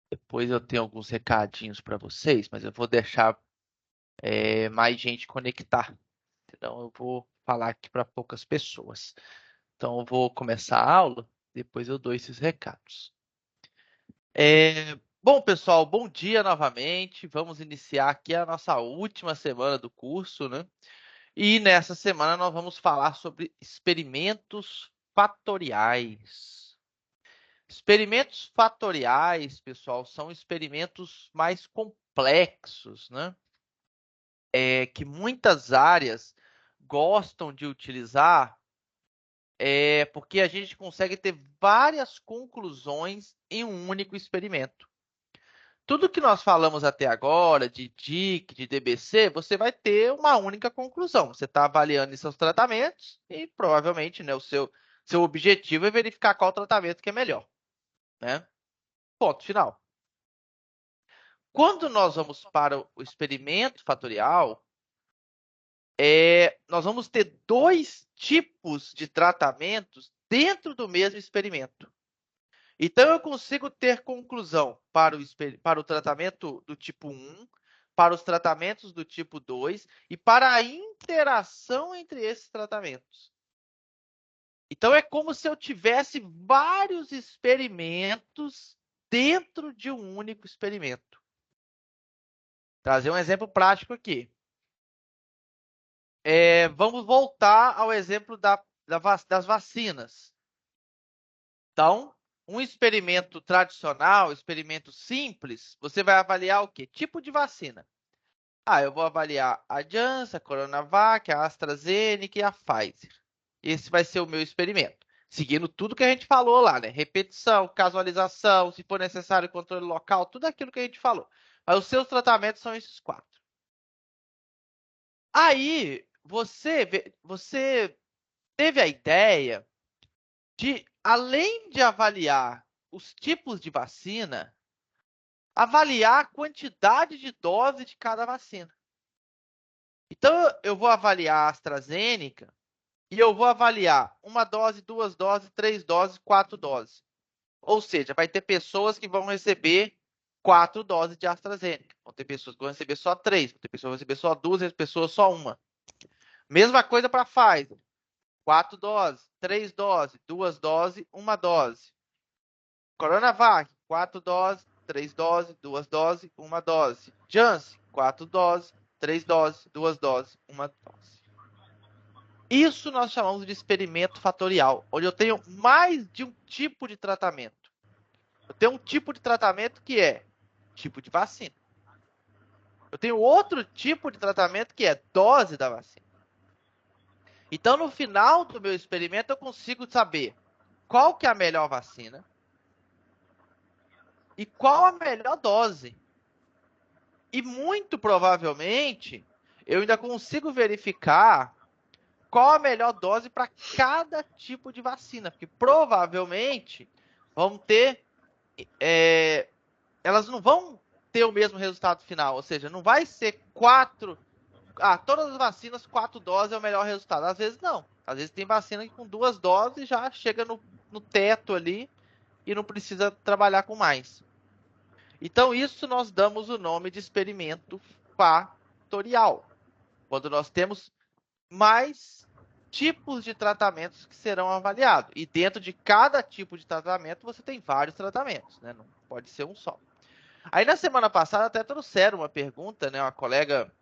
Depois eu tenho alguns recadinhos para vocês, mas eu vou deixar mais gente conectar. Então eu vou falar aqui para poucas pessoas. Então eu vou começar a aula, depois eu dou esses recados. Bom, pessoal, bom dia novamente. Vamos iniciar aqui a nossa última semana do curso, né? E nessa semana nós vamos falar sobre experimentos fatoriais. Experimentos fatoriais, pessoal, são experimentos mais complexos, né? Que muitas áreas gostam de utilizar, porque a gente consegue ter várias conclusões em um único experimento. Tudo que nós falamos até agora, de DIC, de DBC, você vai ter uma única conclusão. Você está avaliando seus tratamentos e provavelmente, né, seu objetivo é verificar qual tratamento que é melhor, né? Ponto final. Quando nós vamos para o experimento fatorial, nós vamos ter dois tipos de tratamentos dentro do mesmo experimento. Então, eu consigo ter conclusão para o tratamento do tipo 1, para os tratamentos do tipo 2 e para a interação entre esses tratamentos. Então, é como se eu tivesse vários experimentos dentro de um único experimento. Trazer um exemplo prático aqui. Vamos voltar ao exemplo das vacinas. Então, um experimento tradicional, experimento simples, você vai avaliar o quê? Tipo de vacina. Eu vou avaliar a Janssen, a Coronavac, a AstraZeneca e a Pfizer. Esse vai ser o meu experimento. Seguindo tudo que a gente falou lá, né? Repetição, casualização, se for necessário, controle local, tudo aquilo que a gente falou. Mas os seus tratamentos são esses quatro. Aí, você teve a ideia de, além de avaliar os tipos de vacina, avaliar a quantidade de dose de cada vacina. Então, eu vou avaliar a AstraZeneca e eu vou avaliar uma dose, duas doses, três doses, quatro doses. Ou seja, vai ter pessoas que vão receber quatro doses de AstraZeneca. Vão ter pessoas que vão receber só três, vão ter pessoas que vão receber só duas, e pessoas só uma. Mesma coisa para a Pfizer. Quatro doses, três doses, duas doses, uma dose. Coronavac, quatro doses, três doses, duas doses, uma dose. Janssen, quatro doses, três doses, duas doses, uma dose. Isso nós chamamos de experimento fatorial, onde eu tenho mais de um tipo de tratamento. Eu tenho um tipo de tratamento que é tipo de vacina. Eu tenho outro tipo de tratamento que é dose da vacina. Então, no final do meu experimento, eu consigo saber qual que é a melhor vacina e qual a melhor dose. E muito provavelmente, eu ainda consigo verificar qual a melhor dose para cada tipo de vacina, porque provavelmente vão ter, elas não vão ter o mesmo resultado final, ou seja, não vai ser todas as vacinas, quatro doses é o melhor resultado. Às vezes não, às vezes tem vacina que com duas doses já chega no teto ali e não precisa trabalhar com mais. Então, isso nós damos o nome de experimento fatorial, quando nós temos mais tipos de tratamentos que serão avaliados. E dentro de cada tipo de tratamento, você tem vários tratamentos, né? Não pode ser um só. Aí, na semana passada, até trouxeram uma pergunta, né? Uma colega.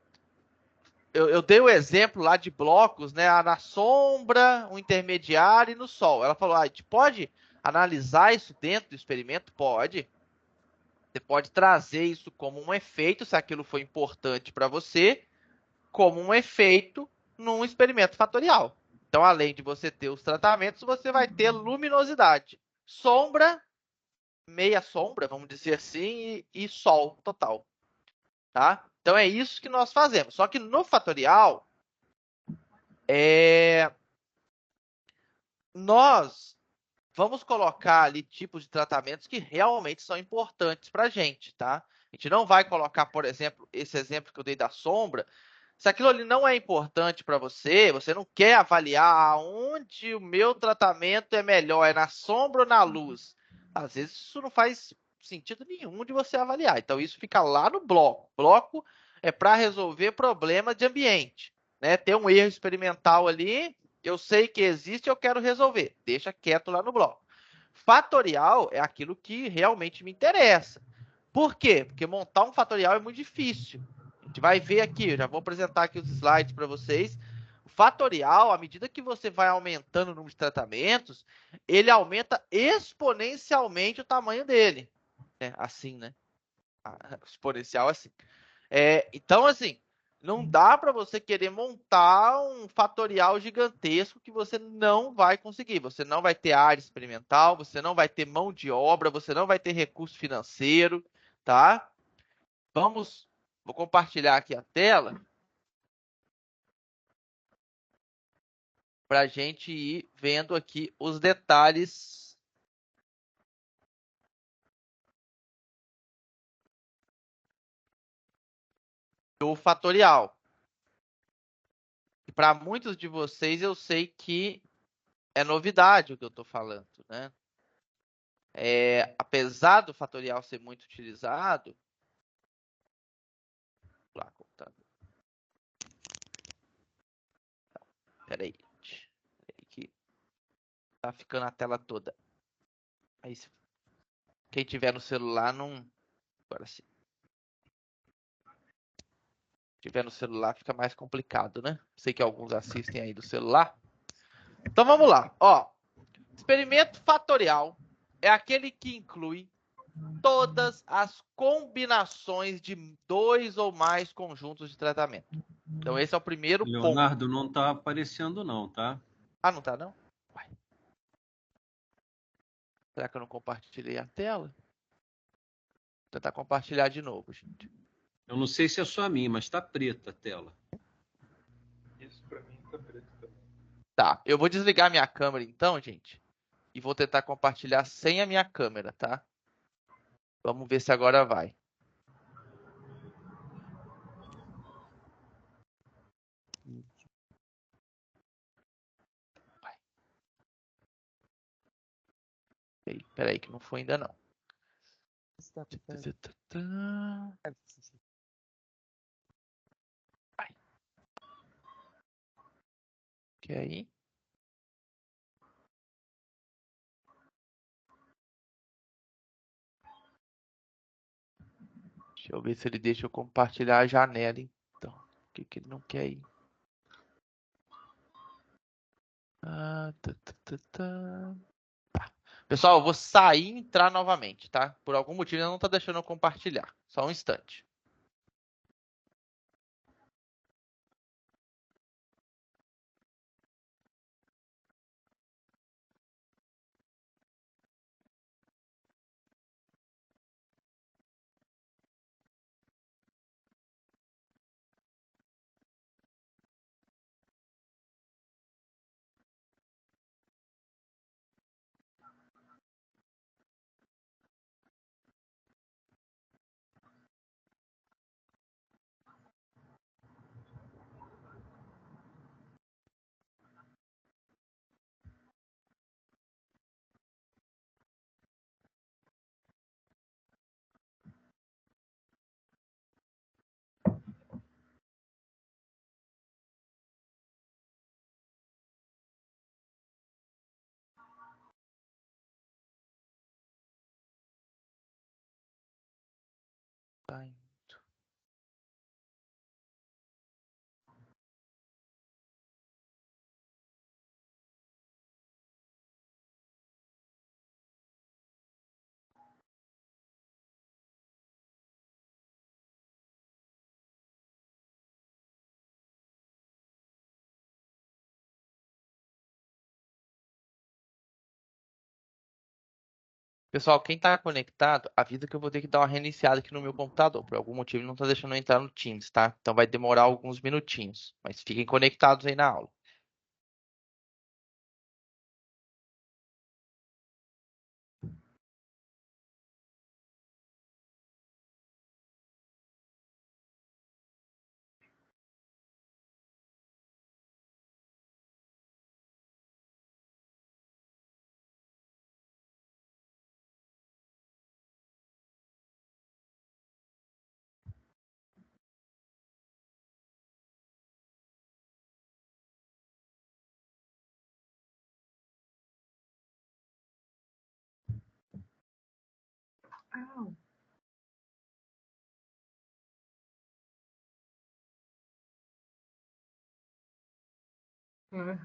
Eu dei o exemplo lá de blocos, né? Na sombra, um intermediário e no sol. Ela falou: a gente pode analisar isso dentro do experimento? Pode. Você pode trazer isso como um efeito, se aquilo foi importante para você, como um efeito num experimento fatorial. Então, além de você ter os tratamentos, você vai ter luminosidade, sombra, meia sombra, vamos dizer assim, e sol total. Tá? Então, é isso que nós fazemos. Só que no fatorial, nós vamos colocar ali tipos de tratamentos que realmente são importantes para a gente, tá? A gente não vai colocar, por exemplo, esse exemplo que eu dei da sombra. Se aquilo ali não é importante para você, você não quer avaliar aonde o meu tratamento é melhor, é na sombra ou na luz. Às vezes isso não faz sentido nenhum de você avaliar. Então, isso fica lá no bloco. Bloco é para resolver problemas de ambiente, né? Tem um erro experimental ali, eu sei que existe, eu quero resolver. Deixa quieto lá no bloco. Fatorial é aquilo que realmente me interessa. Por quê? Porque montar um fatorial é muito difícil. A gente vai ver aqui, eu já vou apresentar aqui os slides para vocês. O fatorial, à medida que você vai aumentando o número de tratamentos, ele aumenta exponencialmente o tamanho dele. Assim, né? Exponencial assim. Então, assim, não dá para você querer montar um fatorial gigantesco que você não vai conseguir. Você não vai ter área experimental, você não vai ter mão de obra, você não vai ter recurso financeiro, tá? Vou compartilhar aqui a tela para a gente ir vendo aqui os detalhes do fatorial. E para muitos de vocês, eu sei que é novidade o que eu estou falando, né? Apesar do fatorial ser muito utilizado, lá, peraí, que tá ficando a tela toda. Aí, quem tiver no celular, não. Agora sim. Se tiver no celular, fica mais complicado, né? Sei que alguns assistem aí do celular. Então vamos lá. Ó, experimento fatorial é aquele que inclui todas as combinações de 2 ou mais conjuntos de tratamento. Então esse é o primeiro ponto. Leonardo, não está aparecendo não, tá? Ah, não tá não? Uai. Será que eu não compartilhei a tela? Vou tentar compartilhar de novo, gente. Eu não sei se é só a minha, mas está preta a tela. Isso pra mim tá preto também. Tá, eu vou desligar minha câmera então, gente, e vou tentar compartilhar sem a minha câmera, tá? Vamos ver se agora vai. Peraí, que não foi ainda não. Vai. Ok. Deixa eu ver se ele deixa eu compartilhar a janela, então. Por que ele não quer ir? Tá. Pessoal, eu vou sair e entrar novamente, tá? Por algum motivo ele não tá deixando eu compartilhar. Só um instante. Tá indo. Pessoal, quem tá conectado, avisa que eu vou ter que dar uma reiniciada aqui no meu computador. Por algum motivo ele não tá deixando eu entrar no Teams, tá? Então vai demorar alguns minutinhos. Mas fiquem conectados aí na aula. Ow. Mm.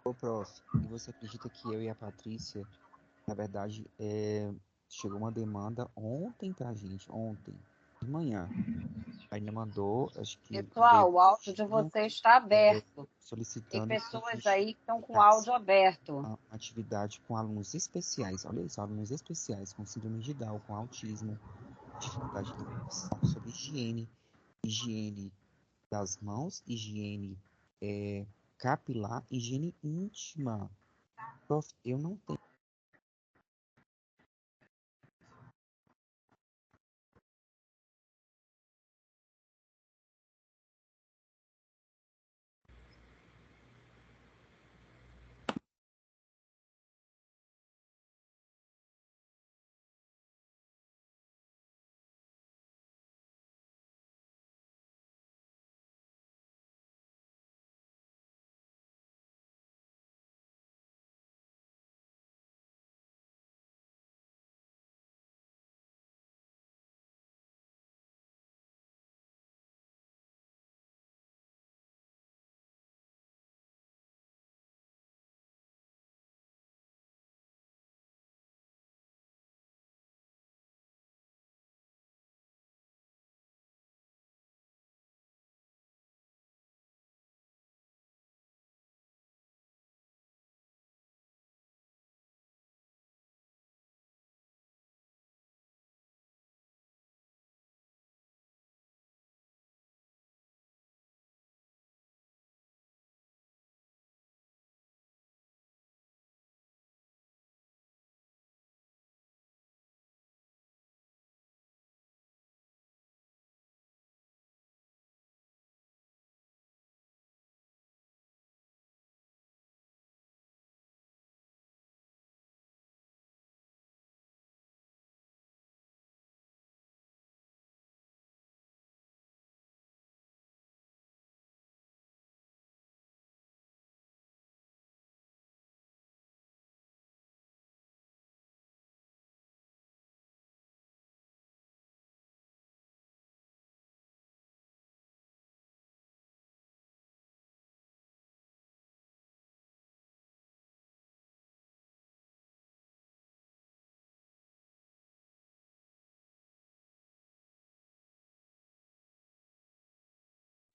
Ô, prof, e você acredita que eu e a Patrícia, na verdade, chegou uma demanda ontem pra gente, ontem, de manhã. Ainda mandou, acho que Pessoal, o áudio de tinha, você está aberto. Tem solicitando que a pessoas gente aí que estão com o pegasse áudio aberto. uma atividade com alunos especiais, olha isso, alunos especiais com síndrome de Down, com autismo, dificuldade de locomoção, sobre higiene das mãos, higiene capilar, higiene íntima. Prof, eu não tenho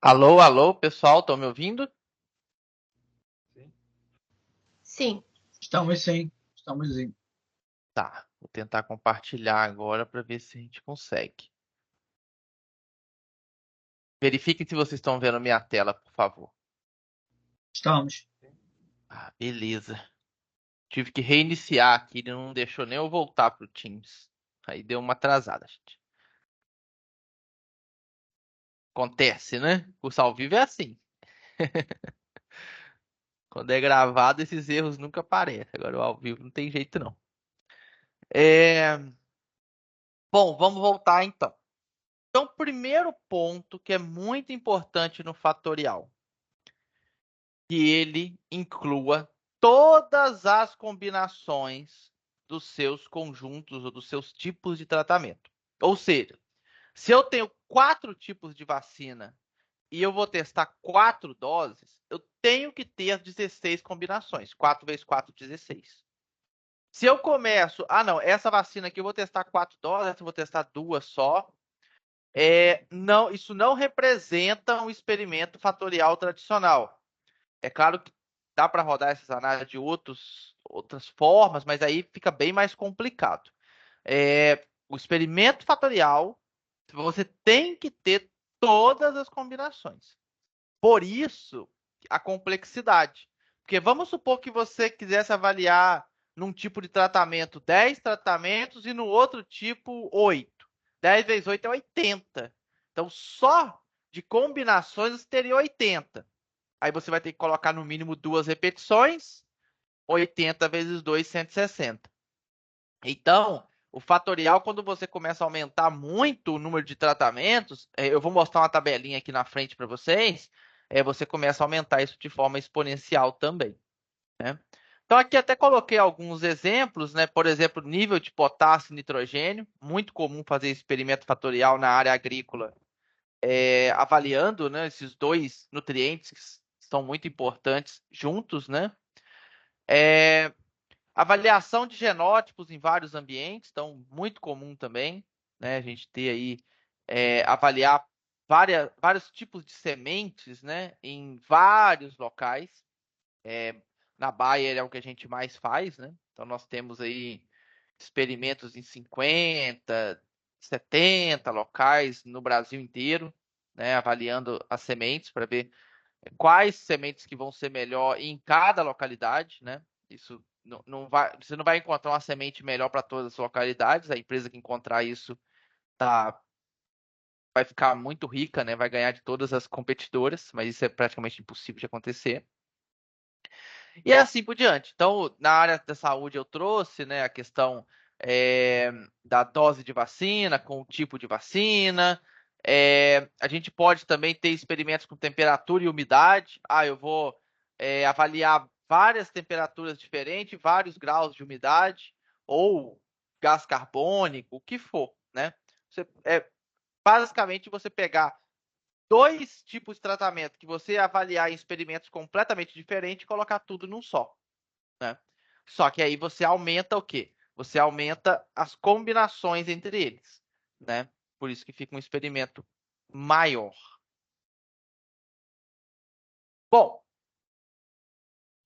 Alô, alô, pessoal, estão me ouvindo? Sim. Estamos sim, estamos sim. Tá, vou tentar compartilhar agora para ver se a gente consegue. Verifiquem se vocês estão vendo minha tela, por favor. Estamos. Ah, beleza. Tive que reiniciar aqui, ele não deixou nem eu voltar pro Teams. Aí deu uma atrasada, gente. Acontece, né? Curso ao vivo é assim. Quando é gravado, esses erros nunca aparecem. Agora, o ao vivo não tem jeito, não. Bom, vamos voltar então. Então, primeiro ponto que é muito importante no fatorial, que ele inclua todas as combinações dos seus conjuntos ou dos seus tipos de tratamento. Ou seja, se eu tenho 4 tipos de vacina e eu vou testar 4 doses, eu tenho que ter as 16 combinações. 4 vezes 4, 16. Se eu começo, não, essa vacina aqui eu vou testar 4 doses, essa eu vou testar 2 só. Não, isso não representa um experimento fatorial tradicional. É claro que dá para rodar essas análises de outras formas, mas aí fica bem mais complicado. O experimento fatorial, você tem que ter todas as combinações. Por isso, a complexidade. Porque vamos supor que você quisesse avaliar num tipo de tratamento 10 tratamentos e no outro tipo 8. 10 vezes 8 é 80. Então, só de combinações você teria 80. Aí você vai ter que colocar no mínimo 2 repetições. 80 vezes 2, 160. Então, o fatorial, quando você começa a aumentar muito o número de tratamentos, eu vou mostrar uma tabelinha aqui na frente para vocês, você começa a aumentar isso de forma exponencial também, né? Então, aqui até coloquei alguns exemplos, né? Por exemplo, nível de potássio e nitrogênio, muito comum fazer experimento fatorial na área agrícola, avaliando, né, esses dois nutrientes que são muito importantes juntos, né? Avaliação de genótipos em vários ambientes, então muito comum também, né? A gente ter aí, avaliar vários tipos de sementes, né? Em vários locais. Na Bayer é o que a gente mais faz, né? Então nós temos aí experimentos em 50, 70 locais no Brasil inteiro, né? Avaliando as sementes para ver quais sementes que vão ser melhor em cada localidade, né? Isso não vai, você não vai encontrar uma semente melhor para todas as localidades. A empresa que encontrar isso vai ficar muito rica, né? Vai ganhar de todas as competidoras, mas isso é praticamente impossível de acontecer. E assim por diante. Então, na área da saúde eu trouxe, né, a questão da dose de vacina, com o tipo de vacina. A gente pode também ter experimentos com temperatura e umidade. Eu vou avaliar várias temperaturas diferentes, vários graus de umidade, ou gás carbônico, o que for, né? Basicamente, você pegar 2 tipos de tratamento que você avaliar em experimentos completamente diferentes e colocar tudo num só, né? Só que aí você aumenta o quê? Você aumenta as combinações entre eles, né? Por isso que fica um experimento maior. Bom,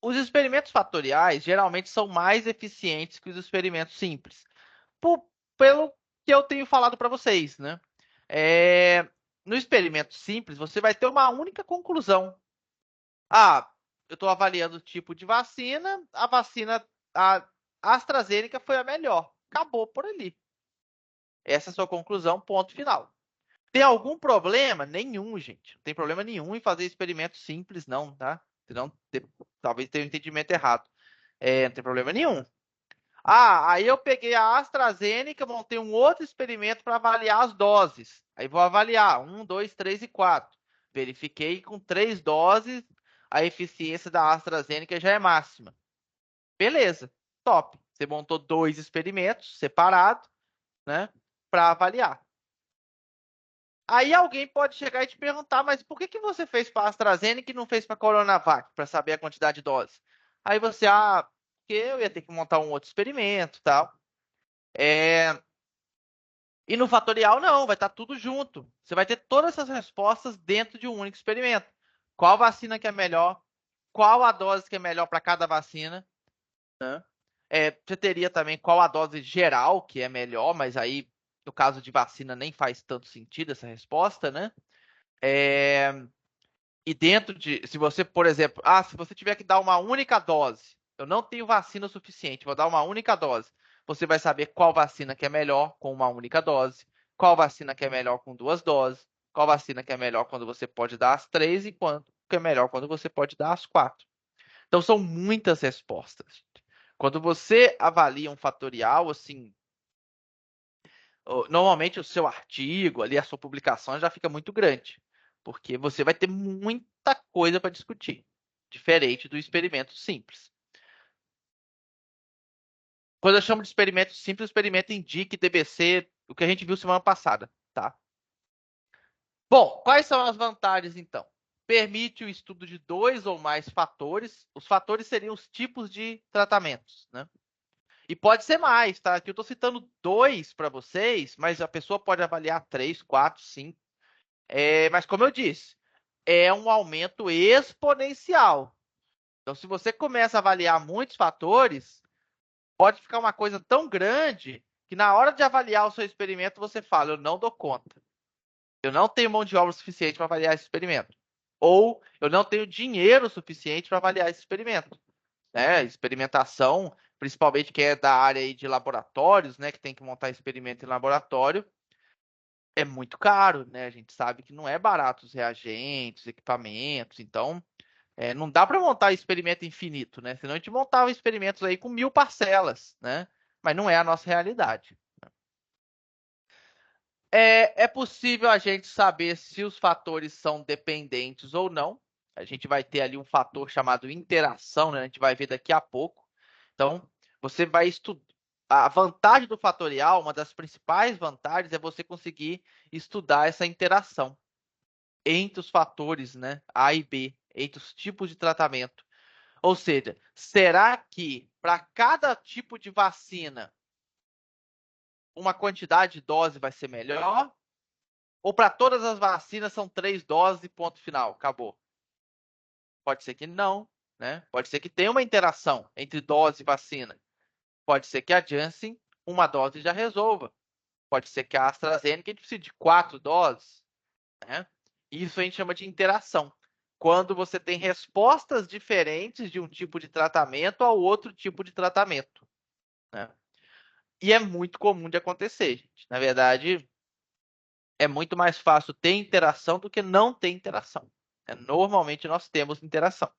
os experimentos fatoriais geralmente são mais eficientes que os experimentos simples, pelo que eu tenho falado para vocês, né? No experimento simples, você vai ter uma única conclusão. Eu estou avaliando o tipo de vacina, a AstraZeneca foi a melhor. Acabou por ali. Essa é a sua conclusão, ponto final. Tem algum problema? Nenhum, gente. Não tem problema nenhum em fazer experimento simples, não, tá? Senão, talvez tenha um entendimento errado. Não tem problema nenhum. Aí eu peguei a AstraZeneca, montei um outro experimento para avaliar as doses. Aí vou avaliar 1, 2, 3 e 4. Verifiquei com 3 doses, a eficiência da AstraZeneca já é máxima. Beleza, top. Você montou 2 experimentos separados, né, para avaliar. Aí alguém pode chegar e te perguntar, mas por que você fez para a AstraZeneca e não fez para a Coronavac, para saber a quantidade de doses? Aí você, porque eu ia ter que montar um outro experimento e tal. E no fatorial, não, vai estar tudo junto. Você vai ter todas essas respostas dentro de um único experimento. Qual vacina que é melhor? Qual a dose que é melhor para cada vacina? Né? Você teria também qual a dose geral que é melhor, mas aí, no caso de vacina, nem faz tanto sentido essa resposta, né? E dentro de, se você, por exemplo, se você tiver que dar uma única dose, eu não tenho vacina suficiente, vou dar uma única dose. Você vai saber qual vacina que é melhor com uma única dose, qual vacina que é melhor com 2 doses, qual vacina que é melhor quando você pode dar as 3 e quanto que é melhor quando você pode dar as 4. Então são muitas respostas. Quando você avalia um fatorial, assim, normalmente o seu artigo, ali a sua publicação já fica muito grande, porque você vai ter muita coisa para discutir, diferente do experimento simples. Quando eu chamo de experimento simples, o experimento indica DBC, o que a gente viu semana passada, tá? Bom, quais são as vantagens então? Permite o estudo de 2 ou mais fatores. Os fatores seriam os tipos de tratamentos, né? E pode ser mais, tá? Aqui eu estou citando 2 para vocês, mas a pessoa pode avaliar 3, 4, 5. Mas como eu disse, é um aumento exponencial. Então, se você começa a avaliar muitos fatores, pode ficar uma coisa tão grande que na hora de avaliar o seu experimento, você fala, eu não dou conta. Eu não tenho mão de obra suficiente para avaliar esse experimento. Ou eu não tenho dinheiro suficiente para avaliar esse experimento. Né? Experimentação, principalmente quem é da área aí de laboratórios, né, que tem que montar experimento em laboratório, é muito caro, né? A gente sabe que não é barato os reagentes, equipamentos, então não dá para montar experimento infinito, né? Senão a gente montava experimentos aí com 1000 parcelas, né? Mas não é a nossa realidade. É possível a gente saber se os fatores são dependentes ou não. A gente vai ter ali um fator chamado interação, né? A gente vai ver daqui a pouco. Então, você vai estudar. A vantagem do fatorial, uma das principais vantagens, é você conseguir estudar essa interação entre os fatores, né, A e B, entre os tipos de tratamento. Ou seja, será que para cada tipo de vacina uma quantidade de dose vai ser melhor? Ou para todas as vacinas são 3 doses e ponto final, acabou? Pode ser que não, né? Pode ser que tenha uma interação entre dose e vacina. Pode ser que a Janssen, uma dose já resolva. Pode ser que a AstraZeneca precise de 4 doses, né? Isso a gente chama de interação. Quando você tem respostas diferentes de um tipo de tratamento ao outro tipo de tratamento, né? E é muito comum de acontecer, gente. Na verdade, é muito mais fácil ter interação do que não ter interação. Normalmente nós temos interação.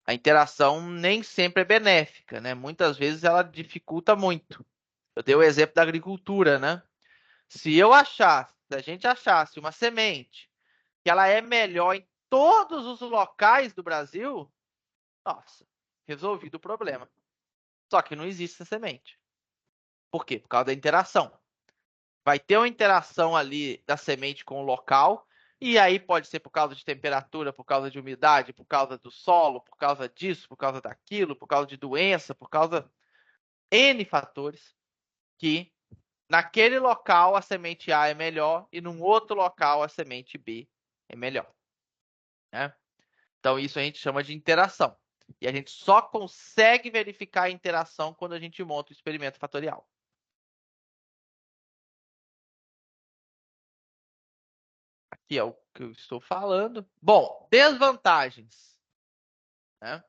A interação nem sempre é benéfica, né? Muitas vezes ela dificulta muito. Eu dei o exemplo da agricultura, né? Se a gente achasse uma semente que ela é melhor em todos os locais do Brasil, nossa, resolvido o problema. Só que não existe essa semente. Por quê? Por causa da interação. Vai ter uma interação ali da semente com o local, e aí pode ser por causa de temperatura, por causa de umidade, por causa do solo, por causa disso, por causa daquilo, por causa de doença, por causa N fatores, que naquele local a semente A é melhor e num outro local a semente B é melhor. Né? Então isso a gente chama de interação. E a gente só consegue verificar a interação quando a gente monta o experimento fatorial. Aqui é o que eu estou falando. Bom, desvantagens. Né?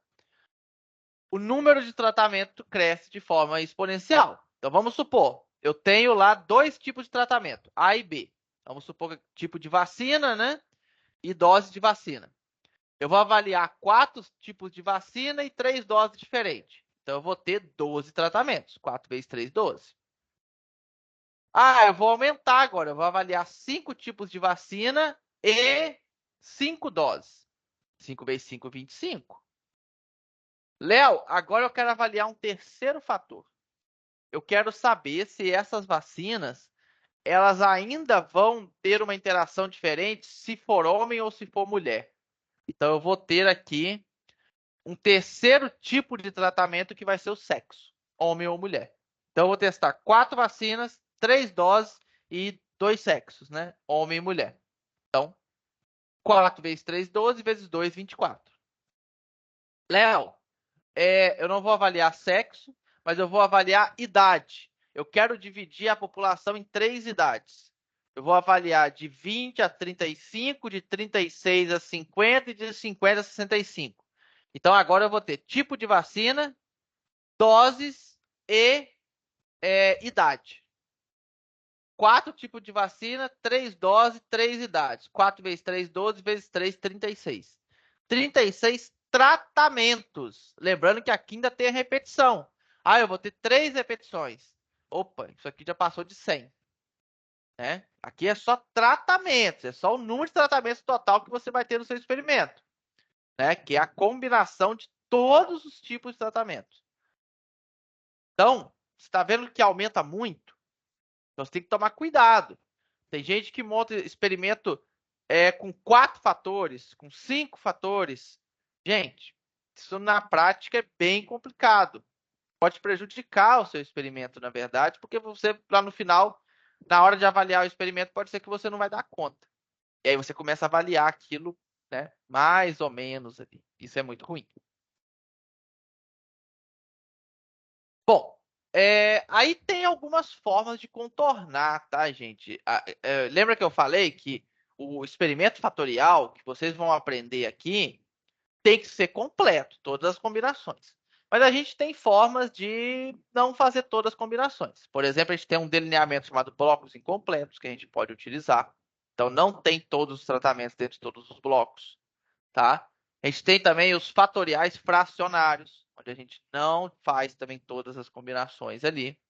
O número de tratamento cresce de forma exponencial. Então vamos supor, eu tenho lá 2 tipos de tratamento, A e B. Vamos supor que tipo de vacina, né? E dose de vacina. Eu vou avaliar 4 tipos de vacina e 3 doses diferentes. Então eu vou ter 12 tratamentos. 4 vezes 3, 12. Eu vou aumentar agora. Eu vou avaliar 5 tipos de vacina e 5 doses. 5 vezes 5, 25. Léo, agora eu quero avaliar um terceiro fator. Eu quero saber se essas vacinas, elas ainda vão ter uma interação diferente se for homem ou se for mulher. Então eu vou ter aqui um terceiro tipo de tratamento que vai ser o sexo, homem ou mulher. Então eu vou testar 4 vacinas, 3 doses e 2 sexos, né? Homem e mulher. Então, 4 vezes 3, 12, vezes 2, 24. Léo, eu não vou avaliar sexo, mas eu vou avaliar idade. Eu quero dividir a população em 3 idades. Eu vou avaliar de 20 a 35, de 36 a 50 e de 50 a 65. Então, agora eu vou ter tipo de vacina, doses e idade. 4 tipos de vacina, 3 doses, 3 idades. 4 vezes 3, 12, vezes 3, 36. 36 tratamentos. Lembrando que aqui ainda tem a repetição. Eu vou ter 3 repetições. Opa, isso aqui já passou de 100. Né? Aqui é só tratamentos, é só o número de tratamentos total que você vai ter no seu experimento. Né? Que é a combinação de todos os tipos de tratamentos. Então, você está vendo que aumenta muito? Então, você tem que tomar cuidado. Tem gente que monta experimento com 4 fatores, com 5 fatores. Gente, isso na prática é bem complicado. Pode prejudicar o seu experimento, na verdade, porque você, lá no final, na hora de avaliar o experimento, pode ser que você não vai dar conta. E aí você começa a avaliar aquilo, né, mais ou menos ali. Isso é muito ruim. Bom, aí tem algumas formas de contornar, tá, gente? Lembra que eu falei que o experimento fatorial que vocês vão aprender aqui tem que ser completo, todas as combinações. Mas a gente tem formas de não fazer todas as combinações. Por exemplo, a gente tem um delineamento chamado blocos incompletos que a gente pode utilizar. Então, não tem todos os tratamentos dentro de todos os blocos, tá? A gente tem também os fatoriais fracionários, onde a gente não faz também todas as combinações ali,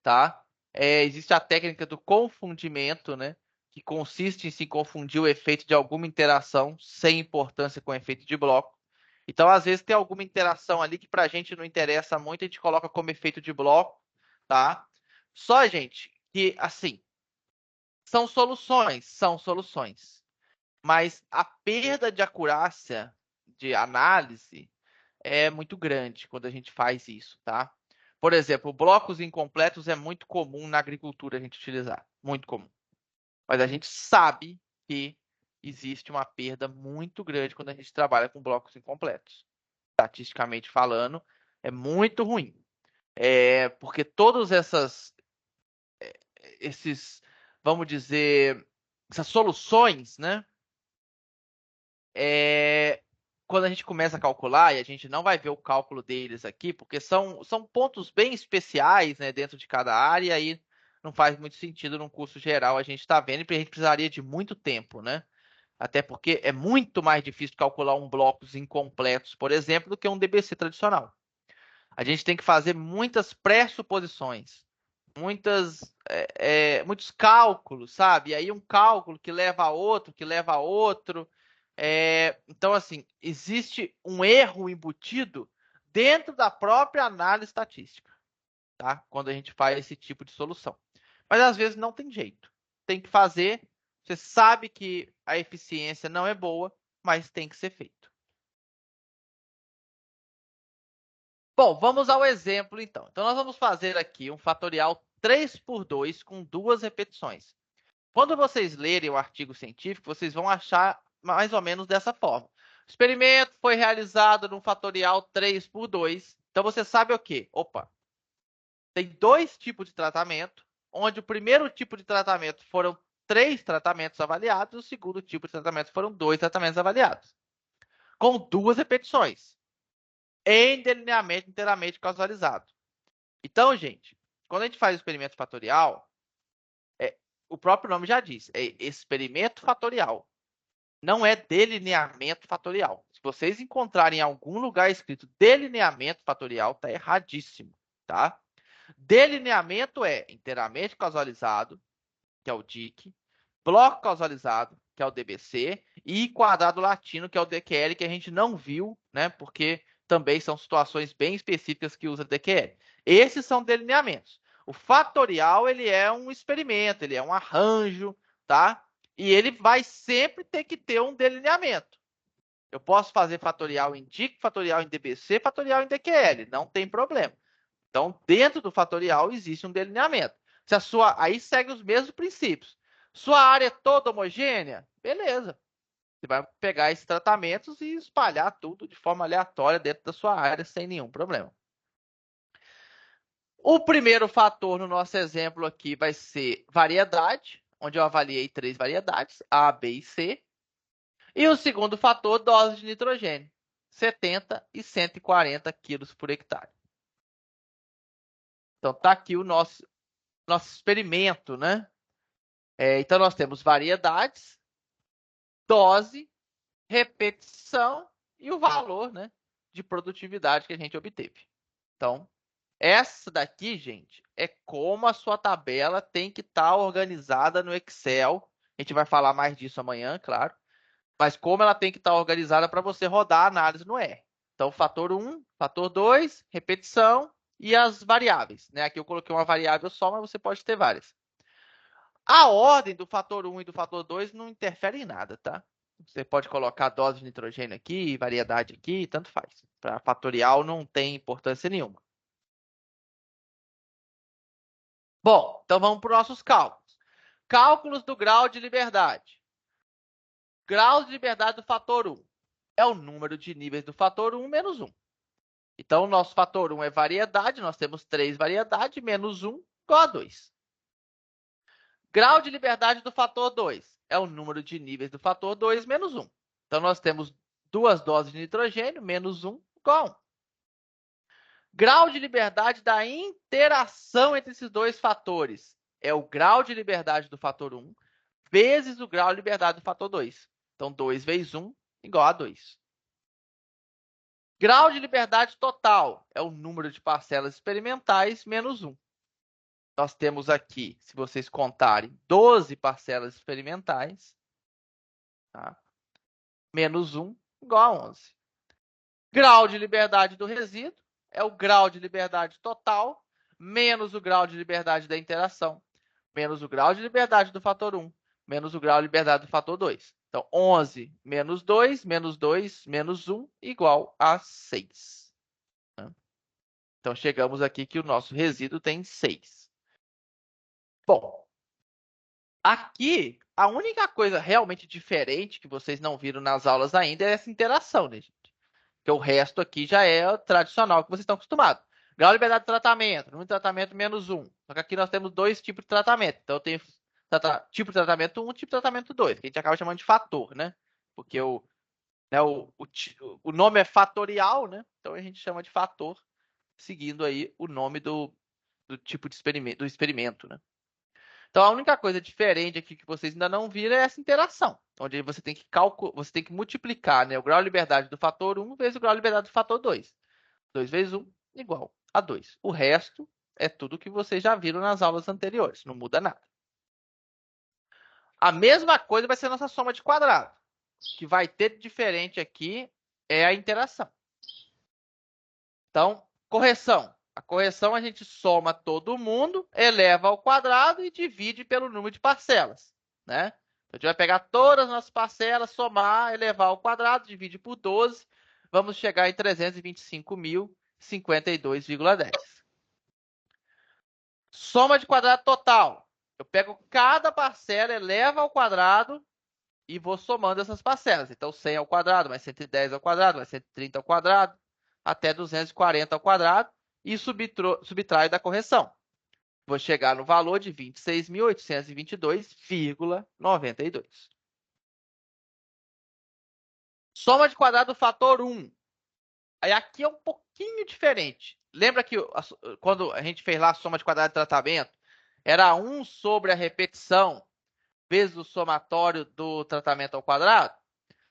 tá? Existe a técnica do confundimento, né? Que consiste em se confundir o efeito de alguma interação sem importância com o efeito de bloco. Então, às vezes, tem alguma interação ali que para a gente não interessa muito, a gente coloca como efeito de bloco, tá? Só, gente, que, assim, são soluções. Mas a perda de acurácia de análise é muito grande quando a gente faz isso, tá? Por exemplo, blocos incompletos é muito comum na agricultura a gente utilizar, muito comum. Mas a gente sabe que existe uma perda muito grande quando a gente trabalha com blocos incompletos. Estatisticamente falando, é muito ruim. Porque todos esses, vamos dizer, essas soluções, né? Quando a gente começa a calcular, e a gente não vai ver o cálculo deles aqui, porque são pontos bem especiais, né, dentro de cada área, e aí não faz muito sentido num curso geral a gente estar vendo, porque a gente precisaria de muito tempo, né? Até porque é muito mais difícil calcular um blocos incompletos, por exemplo, do que um DBC tradicional. A gente tem que fazer muitas pressuposições, muitos cálculos, sabe? E aí um cálculo que leva a outro, que leva a outro. Então, assim, existe um erro embutido dentro da própria análise estatística, tá? Quando a gente faz esse tipo de solução. Mas às vezes não tem jeito. Tem que fazer. Você sabe que a eficiência não é boa, mas tem que ser feito. Bom, vamos ao exemplo então. Então, nós vamos fazer aqui um fatorial 3 por 2 com 2 repetições. Quando vocês lerem o artigo científico, vocês vão achar mais ou menos dessa forma. O experimento foi realizado num fatorial 3 por 2. Então, você sabe o quê? Opa, tem 2 tipos de tratamento, onde o primeiro tipo de tratamento foram 3 tratamentos avaliados, e o segundo tipo de tratamento foram 2 tratamentos avaliados, com 2 repetições, em delineamento inteiramente causalizado. Então, gente, quando a gente faz o experimento fatorial, o próprio nome já diz, é experimento fatorial. Não é delineamento fatorial. Se vocês encontrarem em algum lugar escrito delineamento fatorial, tá erradíssimo, tá? Delineamento é inteiramente causalizado, que é o DIC, bloco causalizado, que é o DBC, e quadrado latino, que é o DQL, que a gente não viu, né? Porque também são situações bem específicas que usa DQL. Esses são delineamentos. O fatorial, ele é um experimento, ele é um arranjo, tá? E ele vai sempre ter que ter um delineamento. Eu posso fazer fatorial em DIC, fatorial em DBC, fatorial em DQL, não tem problema. Então, dentro do fatorial existe um delineamento. Aí segue os mesmos princípios. Sua área é toda homogênea? Beleza. Você vai pegar esses tratamentos e espalhar tudo de forma aleatória dentro da sua área sem nenhum problema. O primeiro fator no nosso exemplo aqui vai ser variedade, onde eu avaliei 3 variedades, A, B e C. E o segundo fator, dose de nitrogênio, 70 e 140 quilos por hectare. Então, está aqui o nosso experimento, né? Então, nós temos variedades, dose, repetição e o valor, né, de produtividade que a gente obteve. Então, essa daqui, gente, é como a sua tabela tem que estar organizada no Excel. A gente vai falar mais disso amanhã, claro. Mas como ela tem que estar organizada para você rodar a análise no R. Então, fator 1, fator 2, repetição e as variáveis, né? Aqui eu coloquei uma variável só, mas você pode ter várias. A ordem do fator 1 e do fator 2 não interfere em nada, tá? Você pode colocar dose de nitrogênio aqui, variedade aqui, tanto faz. Para fatorial não tem importância nenhuma. Bom, então vamos para os nossos cálculos. Cálculos do grau de liberdade. Grau de liberdade do fator 1 é o número de níveis do fator 1 menos 1. Então, o nosso fator 1 é variedade, nós temos 3 variedades, menos 1 igual a 2. Grau de liberdade do fator 2 é o número de níveis do fator 2 menos 1. Então, nós temos 2 doses de nitrogênio, menos 1 igual a 1. Grau de liberdade da interação entre esses dois fatores é o grau de liberdade do fator 1 vezes o grau de liberdade do fator 2. Então, 2 vezes 1 igual a 2. Grau de liberdade total é o número de parcelas experimentais menos 1. Nós temos aqui, se vocês contarem, 12 parcelas experimentais. Tá? Menos 1 igual a 11. Grau de liberdade do resíduo é o grau de liberdade total menos o grau de liberdade da interação, menos o grau de liberdade do fator 1, menos o grau de liberdade do fator 2. Então, 11 menos 2, menos 2, menos 1, igual a 6. Então, chegamos aqui que o nosso resíduo tem 6. Bom, aqui, a única coisa realmente diferente que vocês não viram nas aulas ainda é essa interação, né, gente? Porque o resto aqui já é o tradicional que vocês estão acostumados. Grau de liberdade de tratamento, número de tratamento menos 1. Só que aqui nós temos 2 tipos de tratamento. Então, eu tenho tipo de tratamento 1 e tipo de tratamento 2, que a gente acaba chamando de fator, né? Porque o nome é fatorial, né? Então, a gente chama de fator, seguindo aí o nome do tipo de experimento, né? Então, a única coisa diferente aqui que vocês ainda não viram é essa interação, onde você tem que multiplicar, né, o grau de liberdade do fator 1 vezes o grau de liberdade do fator 2. 2 vezes 1 igual a 2. O resto é tudo que vocês já viram nas aulas anteriores, não muda nada. A mesma coisa vai ser a nossa soma de quadrado. O que vai ter de diferente aqui é a interação. Então, correção. A correção a gente soma todo mundo, eleva ao quadrado e divide pelo número de parcelas, né? Então, a gente vai pegar todas as nossas parcelas, somar, elevar ao quadrado, divide por 12, vamos chegar em 325.052,10. Soma de quadrado total. Eu pego cada parcela, elevo ao quadrado e vou somando essas parcelas. Então, 100 ao quadrado, mais 110 ao quadrado, mais 130 ao quadrado, até 240 ao quadrado. E subtrai da correção. Vou chegar no valor de 26.822,92. Soma de quadrado do fator 1. Aí aqui é um pouquinho diferente. Lembra que quando a gente fez lá a soma de quadrado de tratamento, era 1 sobre a repetição vezes o somatório do tratamento ao quadrado?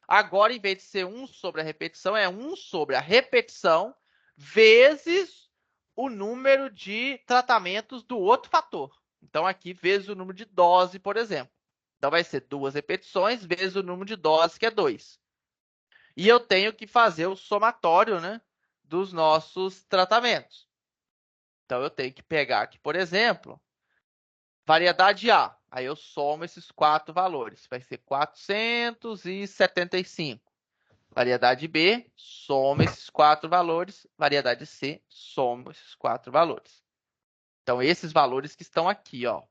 Agora, em vez de ser 1 sobre a repetição, é 1 sobre a repetição vezes o número de tratamentos do outro fator. Então, aqui, vezes o número de dose, por exemplo. Então, vai ser 2 repetições vezes o número de dose, que é 2. E eu tenho que fazer o somatório, né, dos nossos tratamentos. Então, eu tenho que pegar aqui, por exemplo, variedade A. Aí eu somo esses 4 valores. Vai ser 475. Variedade B, soma esses 4 valores. Variedade C, soma esses 4 valores. Então, esses valores que estão aqui, ó.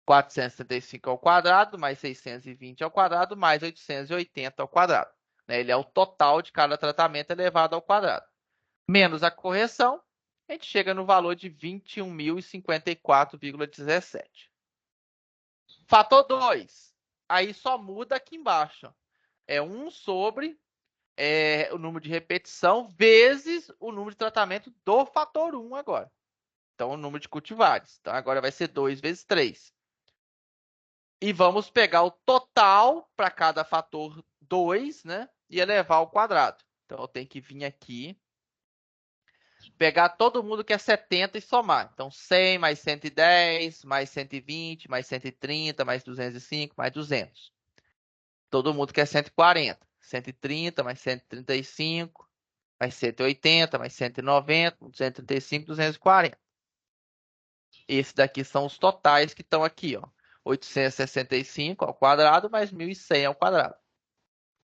475 ao quadrado, mais 620 ao quadrado, mais 880 ao quadrado. Né? Ele é o total de cada tratamento elevado ao quadrado. Menos a correção, a gente chega no valor de 21.054,17. Fator 2. Aí só muda aqui embaixo. É 1 sobre o número de repetição vezes o número de tratamento do fator 1 agora. Então, o número de cultivares. Então, agora vai ser 2 vezes 3. E vamos pegar o total para cada fator 2, né? E elevar ao quadrado. Então, eu tenho que vir aqui, pegar todo mundo que é 70 e somar. Então, 100 mais 110, mais 120, mais 130, mais 205, mais 200. Todo mundo que é 140. 130, mais 135, mais 180, mais 190, 235, 240. Esses daqui são os totais que estão aqui, ó. 865 ao quadrado mais 1.100 ao quadrado.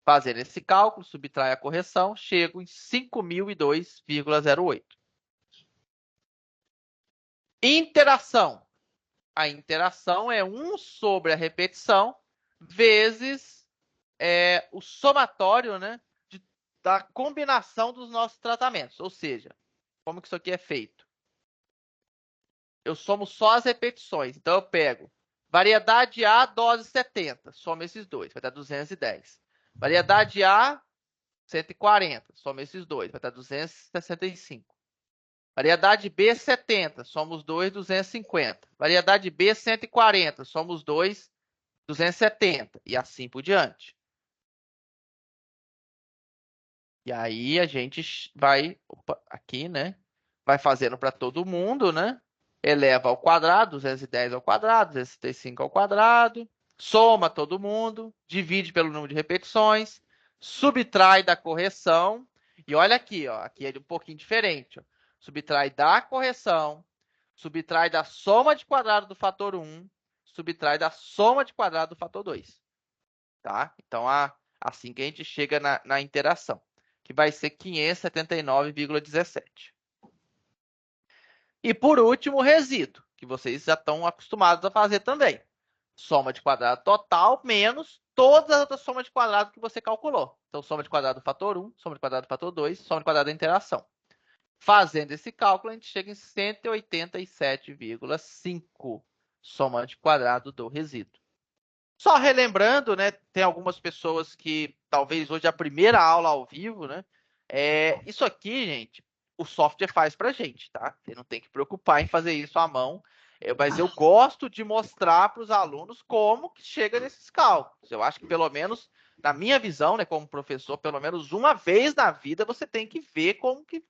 Fazendo esse cálculo, subtrai a correção, chego em 5.002,08. Interação. A interação é 1 sobre a repetição vezes o somatório, né, da combinação dos nossos tratamentos. Ou seja, como que isso aqui é feito? Eu somo só as repetições. Então, eu pego variedade A, dose 70. Soma esses dois, vai dar 210. Variedade A, 140. Soma esses dois, vai dar 265. Variedade B, 70. Soma os dois, 250. Variedade B, 140. Soma os dois, 270. E assim por diante. E aí, a gente vai... aqui, né? Vai fazendo para todo mundo, né? Eleva ao quadrado, 210 ao quadrado, 265 ao quadrado, soma todo mundo, divide pelo número de repetições, subtrai da correção, e olha aqui, ó, aqui é um pouquinho diferente. Ó. Subtrai da correção, subtrai da soma de quadrado do fator 1, subtrai da soma de quadrado do fator 2. Tá? Então, assim que a gente chega na interação, que vai ser 579,17. E, por último, o resíduo, que vocês já estão acostumados a fazer também. Soma de quadrado total menos todas as outras somas de quadrado que você calculou. Então, soma de quadrado do fator 1, soma de quadrado do fator 2, soma de quadrado da interação. Fazendo esse cálculo, a gente chega em 187,5 soma de quadrado do resíduo. Só relembrando, né, tem algumas pessoas que talvez hoje é a primeira aula ao vivo, né? Isso aqui, gente, o software faz pra gente, tá? Você não tem que preocupar em fazer isso à mão. Mas eu gosto de mostrar para os alunos como que chega nesses cálculos. Eu acho que, pelo menos, na minha visão, né, como professor, pelo menos uma vez na vida você tem que ver como que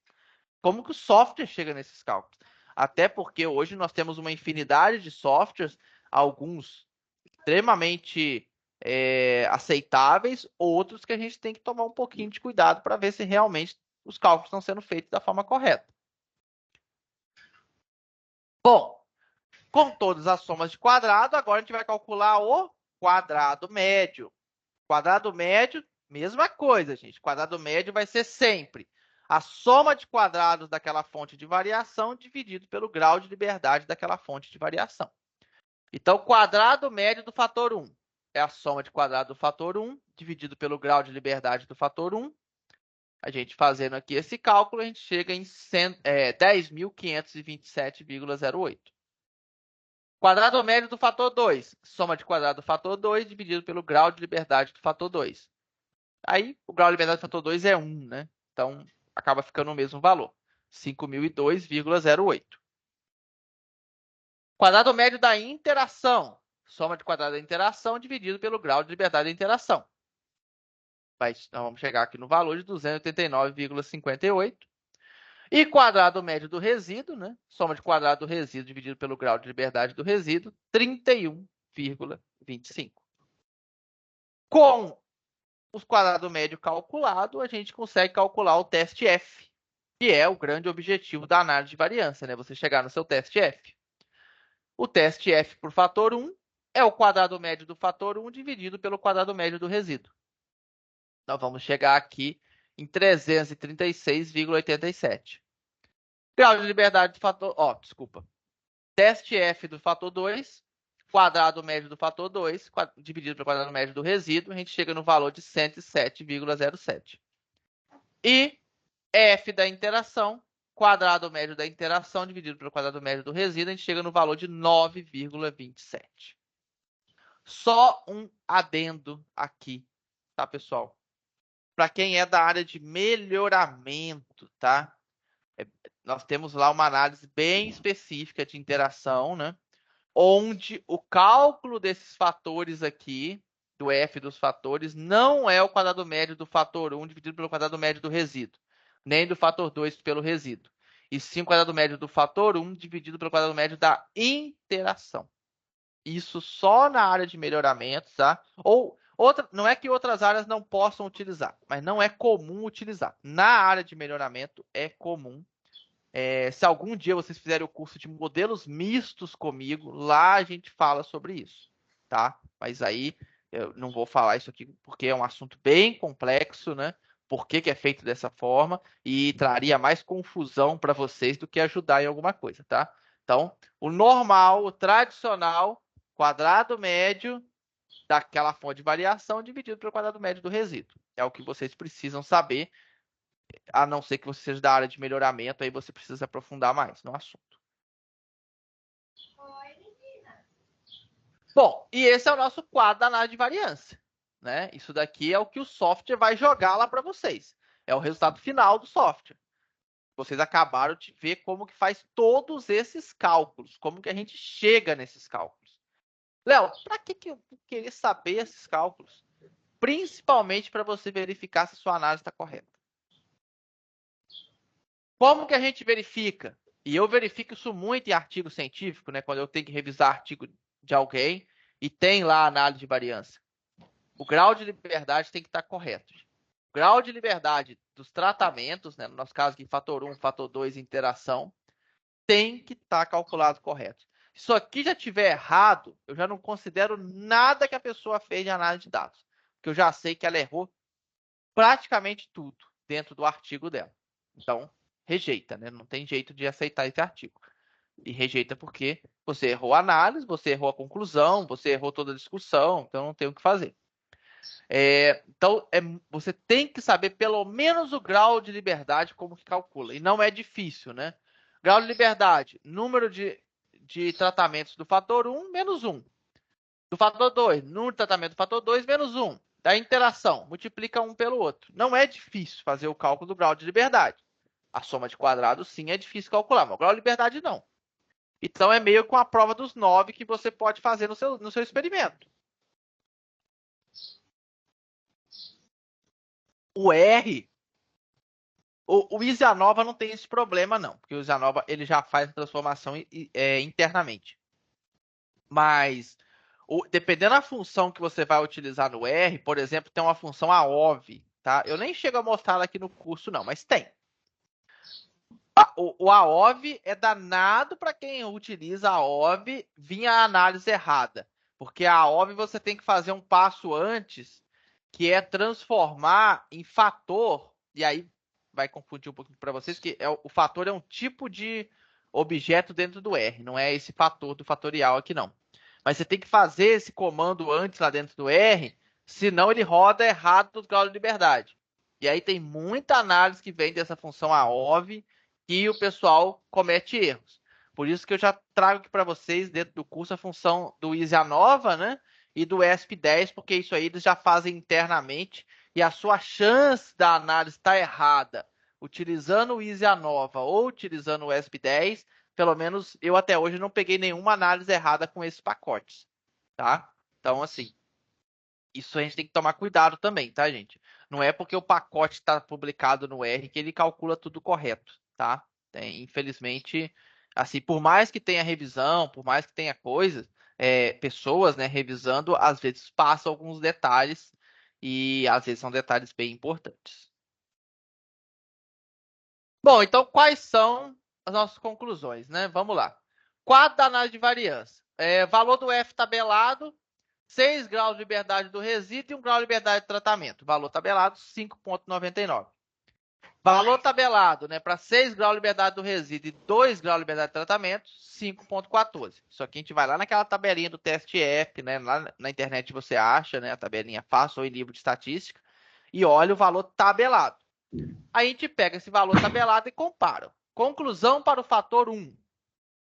o software chega nesses cálculos. Até porque hoje nós temos uma infinidade de softwares, alguns extremamente aceitáveis, outros que a gente tem que tomar um pouquinho de cuidado para ver se realmente os cálculos estão sendo feitos da forma correta. Bom, com todas as somas de quadrado, agora a gente vai calcular o quadrado médio. Quadrado médio, mesma coisa, gente. Quadrado médio vai ser sempre a soma de quadrados daquela fonte de variação dividido pelo grau de liberdade daquela fonte de variação. Então, o quadrado médio do fator 1 é a soma de quadrado do fator 1 dividido pelo grau de liberdade do fator 1. A gente fazendo aqui esse cálculo, a gente chega em 10.527,08. Quadrado médio do fator 2, soma de quadrado do fator 2 dividido pelo grau de liberdade do fator 2. Aí, o grau de liberdade do fator 2 é 1, né? Então, acaba ficando o mesmo valor, 5.002,08. Quadrado médio da interação, soma de quadrado da interação dividido pelo grau de liberdade da interação. Nós vamos chegar aqui no valor de 289,58. E quadrado médio do resíduo, né? Soma de quadrado do resíduo dividido pelo grau de liberdade do resíduo, 31,25. Com os quadrado médio calculado, a gente consegue calcular o teste F, que é o grande objetivo da análise de variância, né? Você chegar no seu teste F. O teste F por fator 1 é o quadrado médio do fator 1 dividido pelo quadrado médio do resíduo. Nós vamos chegar aqui em 336,87. Grau de liberdade do fator... desculpa. teste F do fator 2, quadrado médio do fator 2, dividido pelo quadrado médio do resíduo, a gente chega no valor de 107,07. E F da interação, quadrado médio da interação, dividido pelo quadrado médio do resíduo, a gente chega no valor de 9,27. Só um adendo aqui, tá, pessoal? Para quem é da área de melhoramento, tá? Nós temos lá uma análise bem específica de interação, né? Onde o cálculo desses fatores aqui, do F dos fatores, não é o quadrado médio do fator 1 dividido pelo quadrado médio do resíduo, nem do fator 2 pelo resíduo, e sim o quadrado médio do fator 1 dividido pelo quadrado médio da interação. Isso só na área de melhoramento, tá? Ou não é que outras áreas não possam utilizar, mas não é comum utilizar. Na área de melhoramento é comum. Se algum dia vocês fizerem o curso de modelos mistos comigo, lá a gente fala sobre isso, tá? Mas aí eu não vou falar isso aqui porque é um assunto bem complexo, né? Por que é feito dessa forma e traria mais confusão para vocês do que ajudar em alguma coisa, tá? Então, o normal, o tradicional, quadrado médio daquela fonte de variação dividido pelo quadrado médio do resíduo. É o que vocês precisam saber, a não ser que você seja da área de melhoramento, aí você precisa se aprofundar mais no assunto. Bom, e esse é o nosso quadro da análise de variância, né? Isso daqui é o que o software vai jogar lá para vocês. É o resultado final do software. Vocês acabaram de ver como que faz todos esses cálculos, como que a gente chega nesses cálculos. Léo, para que eu queria saber esses cálculos? Principalmente para você verificar se a sua análise está correta. Como que a gente verifica? E eu verifico isso muito em artigo científico, né? Quando eu tenho que revisar artigo de alguém e tem lá a análise de variância. O grau de liberdade tem que estar correto. O grau de liberdade dos tratamentos, né? No nosso caso aqui, fator 1, fator 2, interação, tem que estar calculado correto. Se isso aqui já estiver errado, eu já não considero nada que a pessoa fez de análise de dados. Porque eu já sei que ela errou praticamente tudo dentro do artigo dela. Então, rejeita, né? Não tem jeito de aceitar esse artigo. E rejeita porque você errou a análise, você errou a conclusão, você errou toda a discussão, então não tem o que fazer. Então, você tem que saber pelo menos o grau de liberdade, como que calcula. E não é difícil, né? Grau de liberdade, número de tratamentos do fator 1, menos 1. Do fator 2, número de tratamento do fator 2, menos 1. Da interação, multiplica um pelo outro. Não é difícil fazer o cálculo do grau de liberdade. A soma de quadrados, sim, é difícil calcular, mas o grau de liberdade, não. Então, é meio com a prova dos 9 que você pode fazer no seu experimento. O R, o Isianova não tem esse problema, não. Porque o Isianova ele já faz a transformação internamente. Mas, dependendo da função que você vai utilizar no R, por exemplo, tem uma função AOV, tá? Eu nem chego a mostrar ela aqui no curso, não, mas tem. O AOV é danado para quem utiliza a AOV vinha a análise errada. Porque a AOV você tem que fazer um passo antes, que é transformar em fator, e aí vai confundir um pouquinho para vocês, que o fator é um tipo de objeto dentro do R, não é esse fator do fatorial aqui não. Mas você tem que fazer esse comando antes lá dentro do R, senão ele roda errado no grau de liberdade. E aí tem muita análise que vem dessa função AOV, que o pessoal comete erros. Por isso que eu já trago aqui para vocês, dentro do curso, a função do Isianova, né? E do ESP10, porque isso aí eles já fazem internamente. E a sua chance da análise estar errada, utilizando o Isianova ou utilizando o ESP10, pelo menos eu até hoje não peguei nenhuma análise errada com esses pacotes, tá? Então, assim, isso a gente tem que tomar cuidado também, tá, gente? Não é porque o pacote está publicado no R que ele calcula tudo correto, tá? Infelizmente, assim, por mais que tenha revisão, por mais que tenha coisas, pessoas, né, revisando, às vezes passam alguns detalhes e às vezes são detalhes bem importantes. Bom, então quais são as nossas conclusões, né? Vamos lá. Quadro da análise de variância. Valor do F tabelado, 6 graus de liberdade do resíduo e 1 grau de liberdade de tratamento. Valor tabelado, 5,99. Valor tabelado, né? Para 6 graus de liberdade do resíduo e 2 graus de liberdade de tratamento, 5,14. Isso aqui a gente vai lá naquela tabelinha do teste F, né? Lá na internet você acha, né? A tabelinha fácil ou em livro de estatística e olha o valor tabelado. Aí a gente pega esse valor tabelado e compara. Conclusão para o fator 1.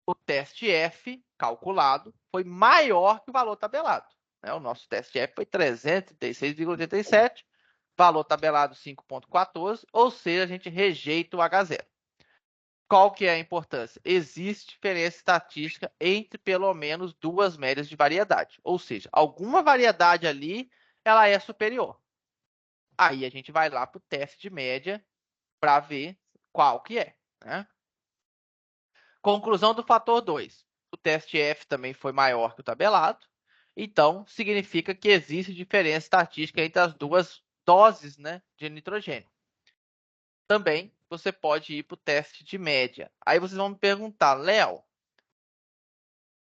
O teste F calculado foi maior que o valor tabelado. O nosso teste F foi 336,87. Valor tabelado 5,14, ou seja, a gente rejeita o H0. Qual que é a importância? Existe diferença estatística entre pelo menos duas médias de variedade. Ou seja, alguma variedade ali, ela é superior. Aí a gente vai lá para o teste de média para ver qual que é. Né? Conclusão do fator 2. O teste F também foi maior que o tabelado. Então, significa que existe diferença estatística entre as duas doses, né, de nitrogênio. Também você pode ir para o teste de média. Aí vocês vão me perguntar, Léo,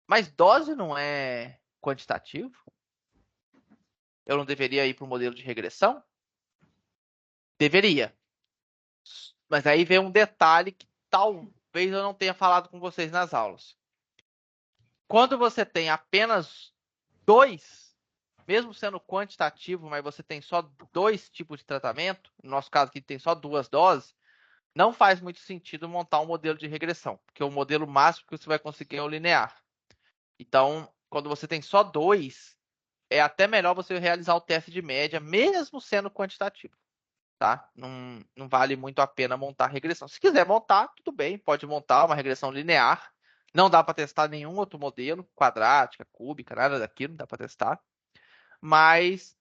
mas dose não é quantitativo? Eu não deveria ir para o modelo de regressão? Deveria. Mas aí vem um detalhe que talvez eu não tenha falado com vocês nas aulas. Quando você tem apenas 2, mesmo sendo quantitativo, mas você tem só 2 tipos de tratamento, no nosso caso aqui tem só 2 doses, não faz muito sentido montar um modelo de regressão, porque o modelo máximo que você vai conseguir é o linear. Então, quando você tem só 2, é até melhor você realizar o teste de média, mesmo sendo quantitativo. Tá? Não vale muito a pena montar regressão. Se quiser montar, tudo bem, pode montar uma regressão linear. Não dá para testar nenhum outro modelo, quadrática, cúbica, nada daquilo, não dá para testar. Mas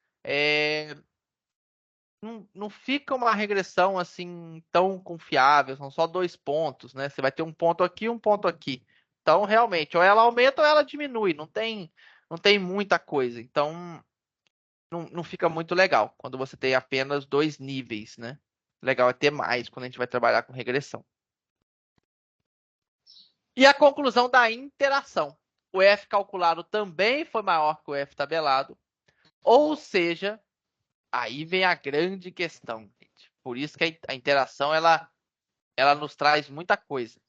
não fica uma regressão assim tão confiável, são só 2 pontos, né? Você vai ter um ponto aqui e um ponto aqui. Então, realmente, ou ela aumenta ou ela diminui, não tem muita coisa. Então, não fica muito legal quando você tem apenas 2 níveis, né? Legal é ter mais quando a gente vai trabalhar com regressão. E a conclusão da interação. O F calculado também foi maior que o F tabelado, ou seja, aí vem a grande questão, gente. Por isso que a interação ela nos traz muita coisa.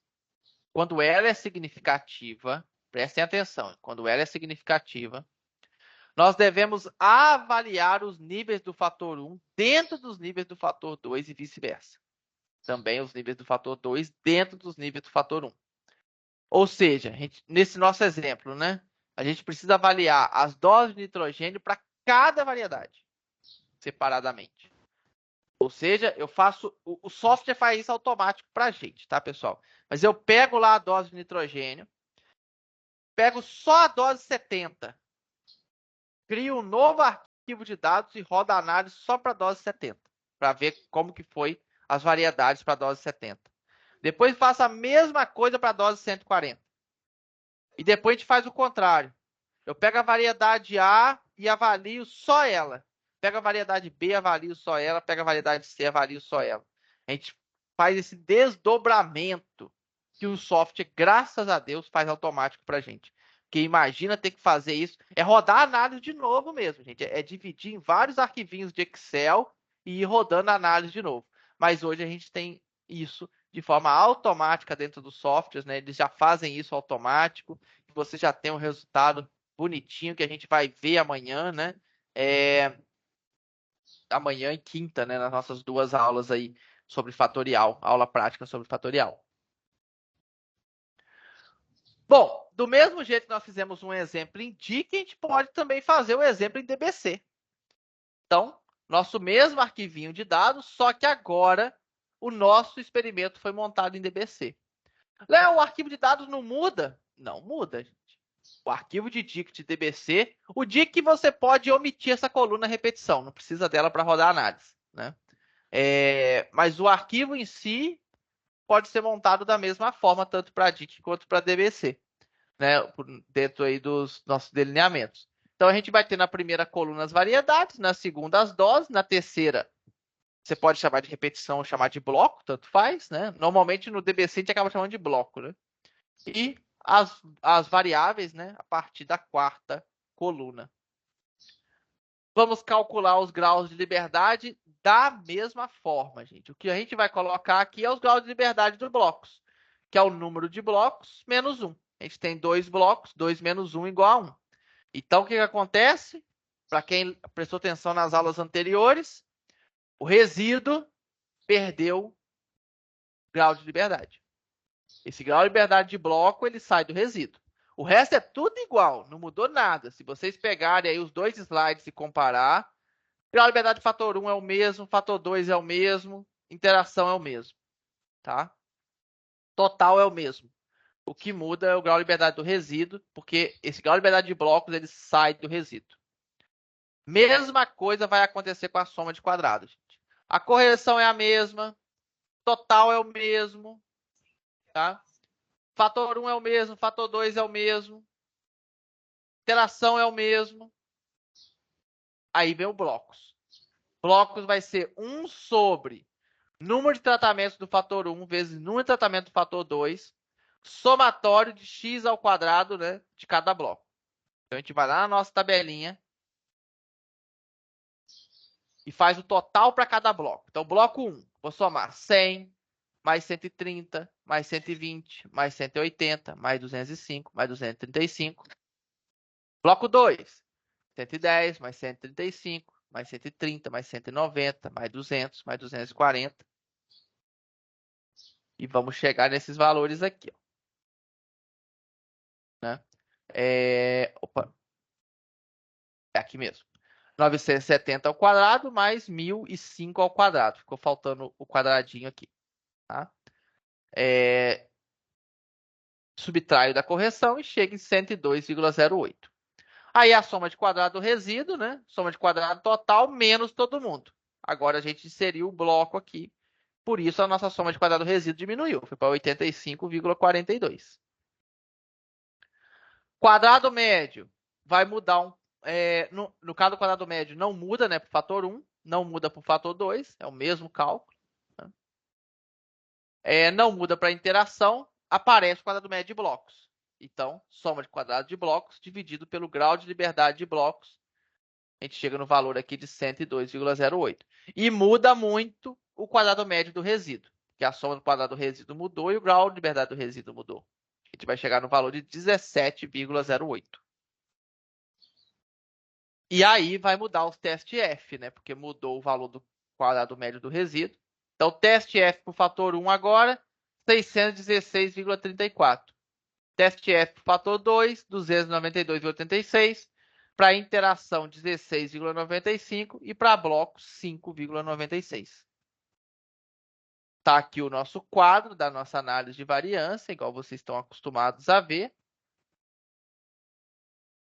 Quando ela é significativa, prestem atenção, quando ela é significativa, nós devemos avaliar os níveis do fator 1 dentro dos níveis do fator 2 e vice-versa. Também os níveis do fator 2 dentro dos níveis do fator 1. Ou seja, nesse nosso exemplo, né, a gente precisa avaliar as doses de nitrogênio para cada variedade, separadamente. Ou seja, eu faço. O software faz isso automático para a gente, tá, pessoal? Mas eu pego lá a dose de nitrogênio, pego só a dose 70, crio um novo arquivo de dados e roda a análise só para a dose 70, para ver como que foi as variedades para a dose 70. Depois faço a mesma coisa para a dose 140. E depois a gente faz o contrário. Eu pego a variedade A e avalio só ela. Pego a variedade B, avalio só ela. Pego a variedade C, avalio só ela. A gente faz esse desdobramento que o software, graças a Deus, faz automático para a gente. Porque imagina ter que fazer isso. É rodar a análise de novo mesmo, gente. É dividir em vários arquivinhos de Excel e ir rodando a análise de novo. Mas hoje a gente tem isso de forma automática dentro dos softwares, né? Eles já fazem isso automático. Você já tem um resultado bonitinho que a gente vai ver amanhã, né? Amanhã e quinta, né? Nas nossas 2 aulas aí sobre fatorial, aula prática sobre fatorial. Bom, do mesmo jeito que nós fizemos um exemplo em DIC, a gente pode também fazer o exemplo em DBC. Então, nosso mesmo arquivinho de dados, só que agora o nosso experimento foi montado em DBC. Léo, o arquivo de dados não muda? Não muda, gente. O arquivo de DIC de DBC, o DIC você pode omitir essa coluna repetição, não precisa dela para rodar a análise, né? Mas o arquivo em si pode ser montado da mesma forma, tanto para DIC quanto para DBC, né? Dentro aí dos nossos delineamentos. Então, a gente vai ter na primeira coluna as variedades, na segunda as doses, na terceira você pode chamar de repetição ou chamar de bloco, tanto faz, né? Normalmente no DBC a gente acaba chamando de bloco, né? E as variáveis, né? A partir da quarta coluna. Vamos calcular os graus de liberdade da mesma forma, gente. O que a gente vai colocar aqui é os graus de liberdade dos blocos, que é o número de blocos menos 1. A gente tem 2 blocos, 2 menos 1 igual a 1. Então, o que acontece? Para quem prestou atenção nas aulas anteriores, o resíduo perdeu grau de liberdade. Esse grau de liberdade de bloco, ele sai do resíduo. O resto é tudo igual, não mudou nada. Se vocês pegarem aí os dois slides e comparar, grau de liberdade do fator 1 é o mesmo, fator 2 é o mesmo, interação é o mesmo, tá? Total é o mesmo. O que muda é o grau de liberdade do resíduo, porque esse grau de liberdade de blocos, ele sai do resíduo. Mesma coisa vai acontecer com a soma de quadrados, gente. A correção é a mesma, total é o mesmo, tá? Fator 1 é o mesmo, fator 2 é o mesmo, interação é o mesmo. Aí vem o blocos. Blocos vai ser 1 sobre número de tratamentos do fator 1 vezes número de tratamento do fator 2, somatório de x ao quadrado, né, de cada bloco. Então, a gente vai lá na nossa tabelinha e faz o total para cada bloco. Então, bloco 1, vou somar 100, mais 130, mais 120, mais 180, mais 205, mais 235. Bloco 2, 110, mais 135, mais 130, mais 190, mais 200, mais 240. E vamos chegar nesses valores aqui, ó. Né? Opa. É aqui mesmo. 970 ao quadrado mais 1005 ao quadrado. Ficou faltando o quadradinho aqui. Tá? Subtraio da correção e chega em 102,08. Aí a soma de quadrado do resíduo, né? Soma de quadrado total menos todo mundo. Agora a gente inseriu o bloco aqui. Por isso a nossa soma de quadrado do resíduo diminuiu. Foi para 85,42. Quadrado médio vai mudar no caso do quadrado médio, não muda, né, para o fator 1, não muda para o fator 2, é o mesmo cálculo. Né? Não muda para a interação, aparece o quadrado médio de blocos. Então, soma de quadrado de blocos dividido pelo grau de liberdade de blocos, a gente chega no valor aqui de 102,08. E muda muito o quadrado médio do resíduo, que a soma do quadrado do resíduo mudou e o grau de liberdade do resíduo mudou. A gente vai chegar no valor de 17,08. E aí vai mudar os teste F, né? Porque mudou o valor do quadrado médio do resíduo. Então, teste F para o fator 1 agora, 616,34. Teste F para o fator 2, 292,86. Para interação, 16,95. E para bloco, 5,96. Está aqui o nosso quadro da nossa análise de variância, igual vocês estão acostumados a ver.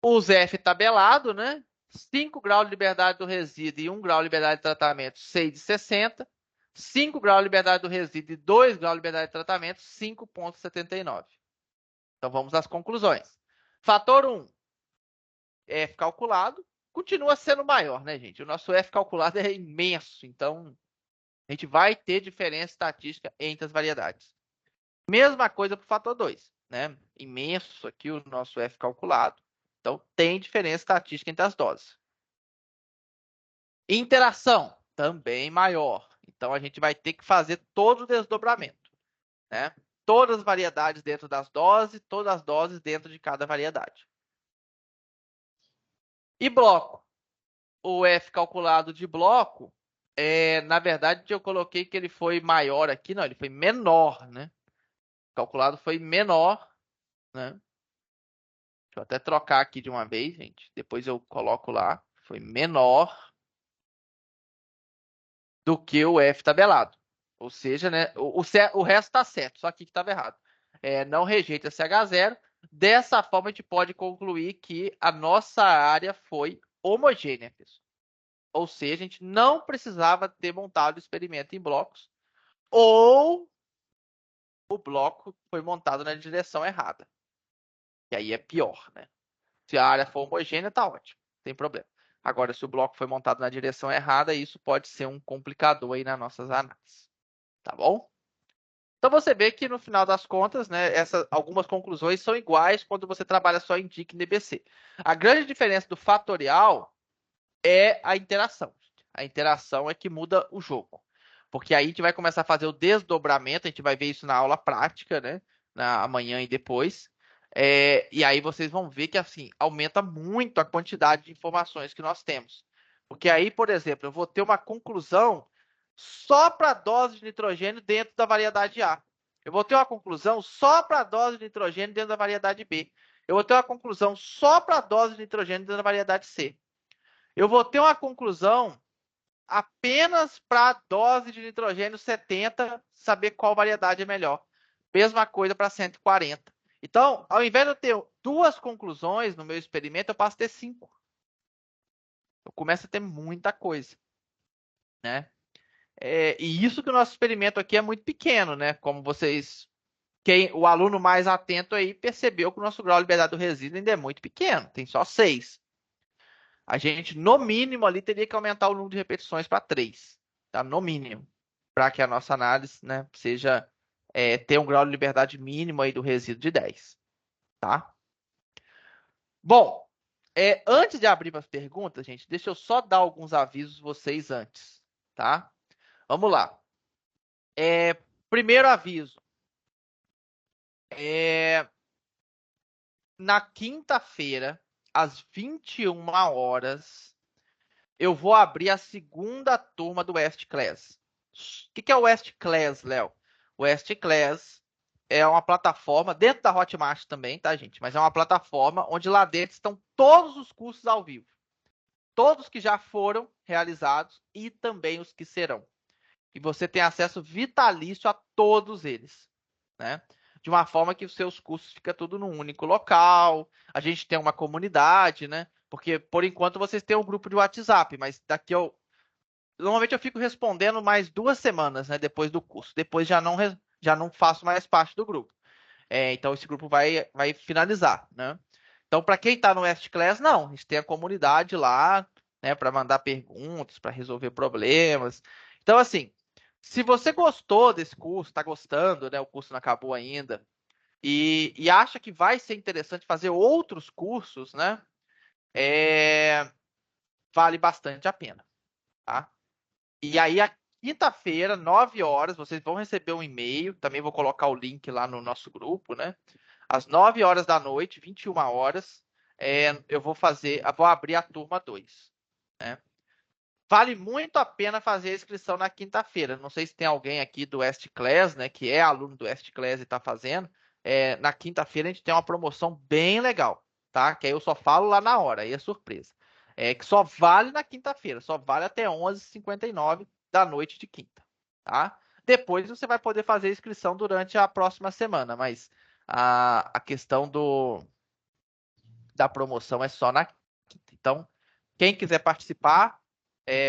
Os F tabelado, né? 5 graus de liberdade do resíduo e 1 grau de liberdade de tratamento, 6,60. 5 graus de liberdade do resíduo e 2 graus de liberdade de tratamento, 5,79. Então, vamos às conclusões. Fator 1, F calculado, continua sendo maior, né, gente? O nosso F calculado é imenso, então a gente vai ter diferença estatística entre as variedades. Mesma coisa para o fator 2, né? Imenso aqui o nosso F calculado. Então, tem diferença estatística entre as doses. Interação, também maior. Então, a gente vai ter que fazer todo o desdobramento. Né? Todas as variedades dentro das doses, todas as doses dentro de cada variedade. E bloco. O F calculado de bloco, na verdade, eu coloquei que ele foi maior aqui. Não, ele foi menor. Né? O calculado foi menor. Né? Deixa eu até trocar aqui de uma vez, gente. Depois eu coloco lá. Foi menor do que o F tabelado. Ou seja, né, o resto está certo, só aqui que estava errado. Não rejeita CH0. Dessa forma, a gente pode concluir que a nossa área foi homogênea, pessoal. Ou seja, a gente não precisava ter montado o experimento em blocos, ou o bloco foi montado na direção errada. E aí é pior, né? Se a área for homogênea, tá ótimo, não tem problema. Agora, se o bloco foi montado na direção errada, isso pode ser um complicador aí nas nossas análises. Tá bom? Então, você vê que, no final das contas, né, algumas conclusões são iguais quando você trabalha só em DIC e DBC. A grande diferença do fatorial é a interação. A interação é que muda o jogo. Porque aí a gente vai começar a fazer o desdobramento, a gente vai ver isso na aula prática, né? Amanhã e depois. E aí vocês vão ver que assim aumenta muito a quantidade de informações que nós temos. Porque aí, por exemplo, eu vou ter uma conclusão só para a dose de nitrogênio dentro da variedade A. Eu vou ter uma conclusão só para a dose de nitrogênio dentro da variedade B. Eu vou ter uma conclusão só para a dose de nitrogênio dentro da variedade C. Eu vou ter uma conclusão apenas para a dose de nitrogênio 70, saber qual variedade é melhor. Mesma coisa para 140. Então, ao invés de eu ter 2 conclusões no meu experimento, eu passo a ter 5. Eu começo a ter muita coisa, né? E isso que o nosso experimento aqui é muito pequeno, né? Como vocês, o aluno mais atento aí percebeu que o nosso grau de liberdade do resíduo ainda é muito pequeno, tem só 6. A gente, no mínimo, ali teria que aumentar o número de repetições para 3, tá? No mínimo, para que a nossa análise, né, seja ter um grau de liberdade mínimo aí do resíduo de 10, tá? Bom, antes de abrir para as perguntas, gente, deixa eu só dar alguns avisos vocês antes, tá? Vamos lá. Primeiro aviso. Na quinta-feira, às 21 horas, eu vou abrir a segunda turma do West Class. O que é o West Class, Léo? O West Class é uma plataforma, dentro da Hotmart também, tá, gente? Mas é uma plataforma onde lá dentro estão todos os cursos ao vivo. Todos que já foram realizados e também os que serão. E você tem acesso vitalício a todos eles, né? De uma forma que os seus cursos ficam tudo num único local. A gente tem uma comunidade, né? Porque, por enquanto, vocês têm um grupo de WhatsApp, mas daqui normalmente eu fico respondendo mais 2 semanas, né? Depois do curso. Depois já não faço mais parte do grupo. Então, esse grupo vai finalizar, né? Então, para quem está no West Class, não. A gente tem a comunidade lá, né? Para mandar perguntas, para resolver problemas. Então, assim, se você gostou desse curso, está gostando, né? O curso não acabou ainda, e acha que vai ser interessante fazer outros cursos, né? Vale bastante a pena, tá? E aí, a quinta-feira, 9 horas, vocês vão receber um e-mail. Também vou colocar o link lá no nosso grupo, né? Às 9 horas da noite, 21 horas, eu vou abrir a turma 2, né? Vale muito a pena fazer a inscrição na quinta-feira. Não sei se tem alguém aqui do West Class, né, que é aluno do West Class e está fazendo. Na quinta-feira a gente tem uma promoção bem legal, tá? Que aí eu só falo lá na hora, aí é surpresa. Que só vale na quinta-feira, só vale até 11h59 da noite de quinta, tá? Depois você vai poder fazer a inscrição durante a próxima semana, mas a questão da promoção é só na quinta. Então, quem quiser participar,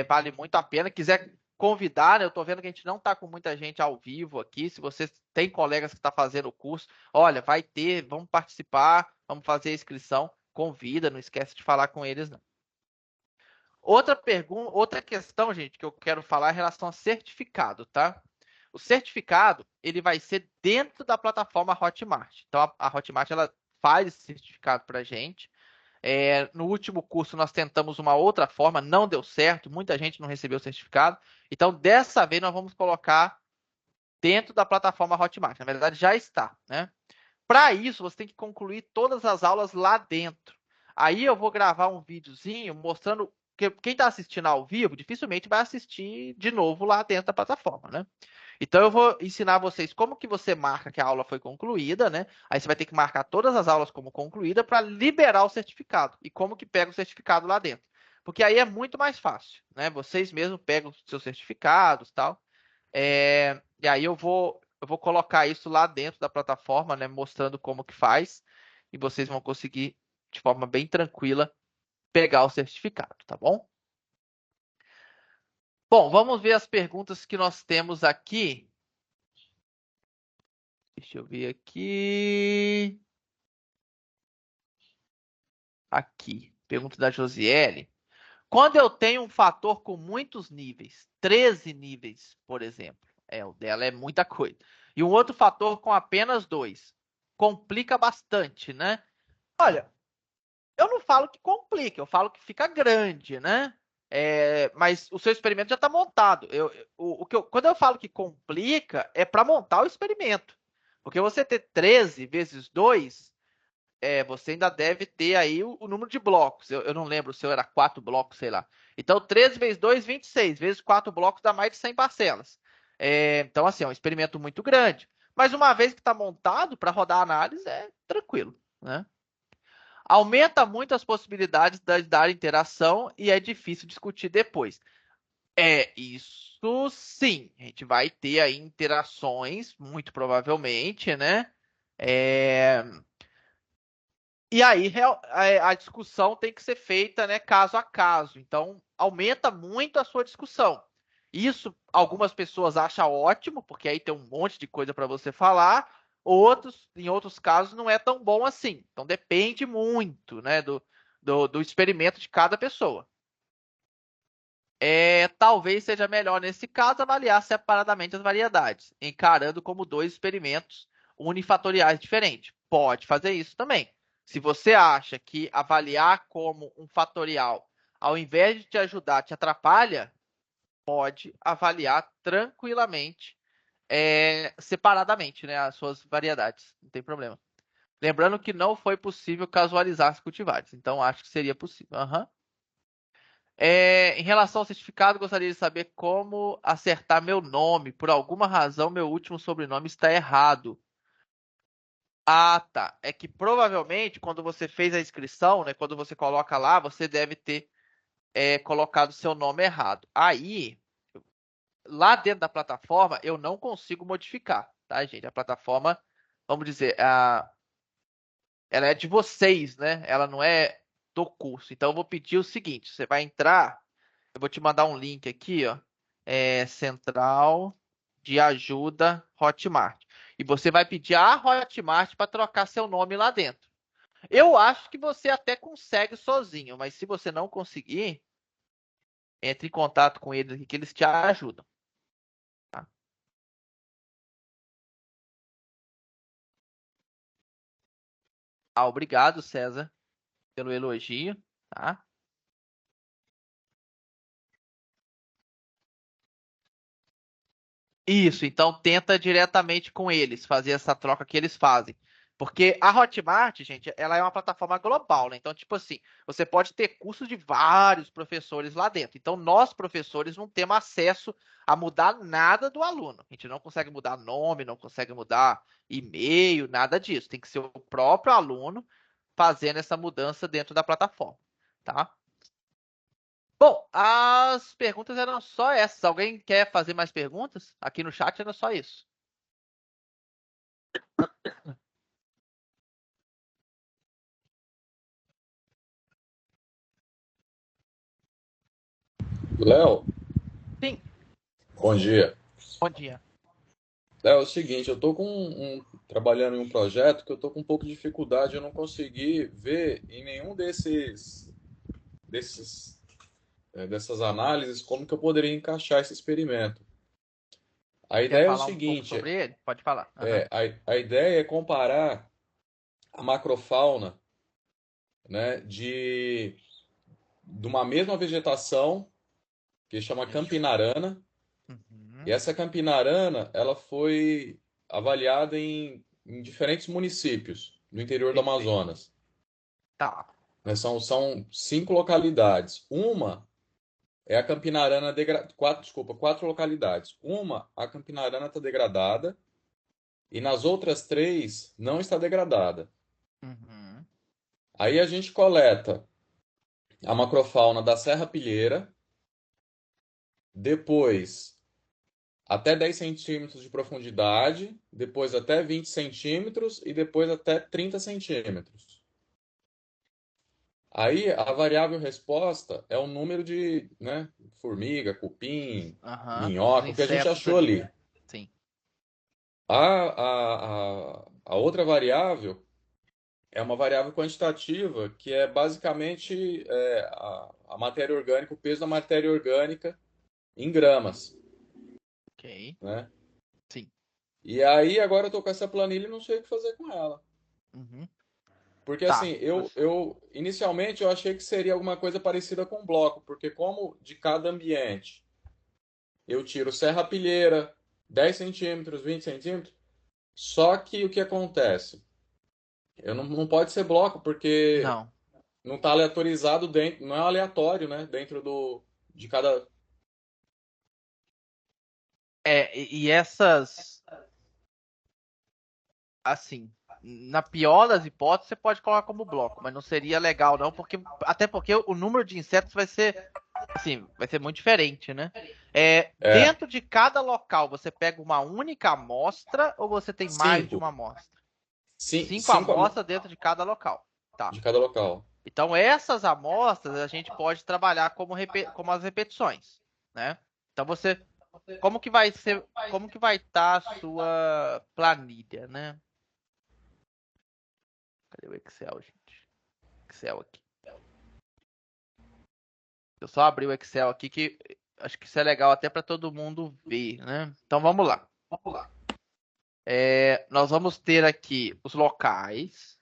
vale muito a pena. Quiser convidar, né? Eu estou vendo que a gente não está com muita gente ao vivo aqui. Se você tem colegas que estão fazendo o curso, olha, vai ter, vamos participar, vamos fazer a inscrição, convida, não esquece de falar com eles, não. Outra questão, gente, que eu quero falar é em relação ao certificado, tá? O certificado, ele vai ser dentro da plataforma Hotmart. Então, a Hotmart, ela faz esse certificado para a gente. No último curso, nós tentamos uma outra forma, não deu certo, muita gente não recebeu o certificado. Então, dessa vez, nós vamos colocar dentro da plataforma Hotmart. Na verdade, já está, né? Para isso, você tem que concluir todas as aulas lá dentro. Aí eu vou gravar um videozinho mostrando que quem está assistindo ao vivo dificilmente vai assistir de novo lá dentro da plataforma, né? Então eu vou ensinar vocês como que você marca que a aula foi concluída, né? Aí você vai ter que marcar todas as aulas como concluída para liberar o certificado. E como que pega o certificado lá dentro. Porque aí é muito mais fácil, né? Vocês mesmos pegam os seus certificados e tal. E aí eu vou colocar isso lá dentro da plataforma, né? Mostrando como que faz. E vocês vão conseguir, de forma bem tranquila, pegar o certificado, tá bom? Bom, vamos ver as perguntas que nós temos aqui. Deixa eu ver aqui. Aqui, pergunta da Josiele. Quando eu tenho um fator com muitos níveis, 13 níveis, por exemplo, o dela é muita coisa, e um outro fator com apenas 2, complica bastante, né? Olha, eu não falo que complica, eu falo que fica grande, né? Mas o seu experimento já está montado. Quando eu falo que complica, é para montar o experimento. Porque você ter 13 vezes 2, você ainda deve ter aí o número de blocos. Eu não lembro se era 4 blocos, sei lá. Então, 13 vezes 2, 26. Vezes 4 blocos dá mais de 100 parcelas. Então, assim, é um experimento muito grande. Mas uma vez que está montado para rodar a análise, é tranquilo, né? Aumenta muito as possibilidades da interação e é difícil discutir depois. Isso sim. A gente vai ter aí interações, muito provavelmente, né? E aí a discussão tem que ser feita, né, caso a caso. Então, aumenta muito a sua discussão. Isso algumas pessoas acham ótimo, porque aí tem um monte de coisa para você falar. Em outros casos, não é tão bom assim. Então, depende muito, né, do experimento de cada pessoa. Talvez seja melhor, nesse caso, avaliar separadamente as variedades, encarando como 2 experimentos unifatoriais diferentes. Pode fazer isso também. Se você acha que avaliar como um fatorial, ao invés de te ajudar, te atrapalha, pode avaliar tranquilamente, separadamente, né, as suas variedades. Não tem problema. Lembrando que não foi possível casualizar as cultivares. Então, acho que seria possível. Uhum. Em relação ao certificado, gostaria de saber como acertar meu nome. Por alguma razão, meu último sobrenome está errado. Ah, tá. É que provavelmente, quando você fez a inscrição, né, quando você coloca lá, você deve ter colocado seu nome errado. Aí, lá dentro da plataforma, eu não consigo modificar, tá, gente? A plataforma, vamos dizer, ela é de vocês, né? Ela não é do curso. Então, eu vou pedir o seguinte: você vai entrar. Eu vou te mandar um link aqui, ó. Central de Ajuda Hotmart. E você vai pedir a Hotmart para trocar seu nome lá dentro. Eu acho que você até consegue sozinho, mas se você não conseguir, entre em contato com eles aqui que eles te ajudam. Tá? Obrigado, César, pelo elogio. Tá? Isso, então tenta diretamente com eles, fazer essa troca que eles fazem. Porque a Hotmart, gente, ela é uma plataforma global, né? Então, tipo assim, você pode ter cursos de vários professores lá dentro. Então, nós, professores, não temos acesso a mudar nada do aluno. A gente não consegue mudar nome, não consegue mudar e-mail, nada disso. Tem que ser o próprio aluno fazendo essa mudança dentro da plataforma, tá? Bom, as perguntas eram só essas. Alguém quer fazer mais perguntas? Aqui no chat era só isso. Léo, Sim, bom dia. bom dia. Léo, é o seguinte, eu tô trabalhando em um projeto que eu tô com um pouco de dificuldade, eu não consegui ver em nenhum dessas análises como que eu poderia encaixar esse experimento. A Quer ideia é o falar um pouco seguinte, sobre ele? Pode falar. Aham. a ideia é comparar a macrofauna, né, de uma mesma vegetação que chama Isso. campinarana. Uhum. E essa campinarana, ela foi avaliada em diferentes municípios do interior do Perfeito. Amazonas. Tá. Né? São 5 localidades. Uma é a campinarana quatro localidades. Uma, a campinarana está degradada e nas outras 3 não está degradada. Uhum. Aí a gente coleta a macrofauna da Serra Pilheira, depois até 10 centímetros de profundidade, depois até 20 centímetros e depois até 30 centímetros. Aí a variável resposta é o número de, né, formiga, cupim, Aham. Os minhoca, o que a gente insetos achou ali. ali. Sim. A outra variável é uma variável quantitativa, que é basicamente a matéria orgânica, o peso da matéria orgânica em gramas, Ok. né? Sim. E aí agora eu tô com essa planilha e não sei o que fazer com ela. Uhum. Porque Tá. assim, inicialmente eu achei que seria alguma coisa parecida com bloco, porque como de cada ambiente eu tiro serrapilheira, 10 centímetros, 20 centímetros, só que o que acontece? Não pode ser bloco, porque Não. não está aleatorizado dentro, não é aleatório, né? Dentro de cada. E essas, assim, na pior das hipóteses, você pode colocar como bloco, mas não seria legal, não, até porque o número de insetos vai ser, assim, vai ser muito diferente, né? É, Dentro de cada local, você pega uma única amostra ou você tem mais de cinco. uma amostra? Cinco, 5 amostras dentro de cada local. Tá. de cada local. Então, essas amostras a gente pode trabalhar como as repetições, né? Então, como que vai estar a sua planilha, né? Cadê o Excel, gente? Excel aqui. Eu só abri o Excel aqui que acho que isso é legal até para todo mundo ver, né? Então, vamos lá. Nós vamos ter aqui os locais.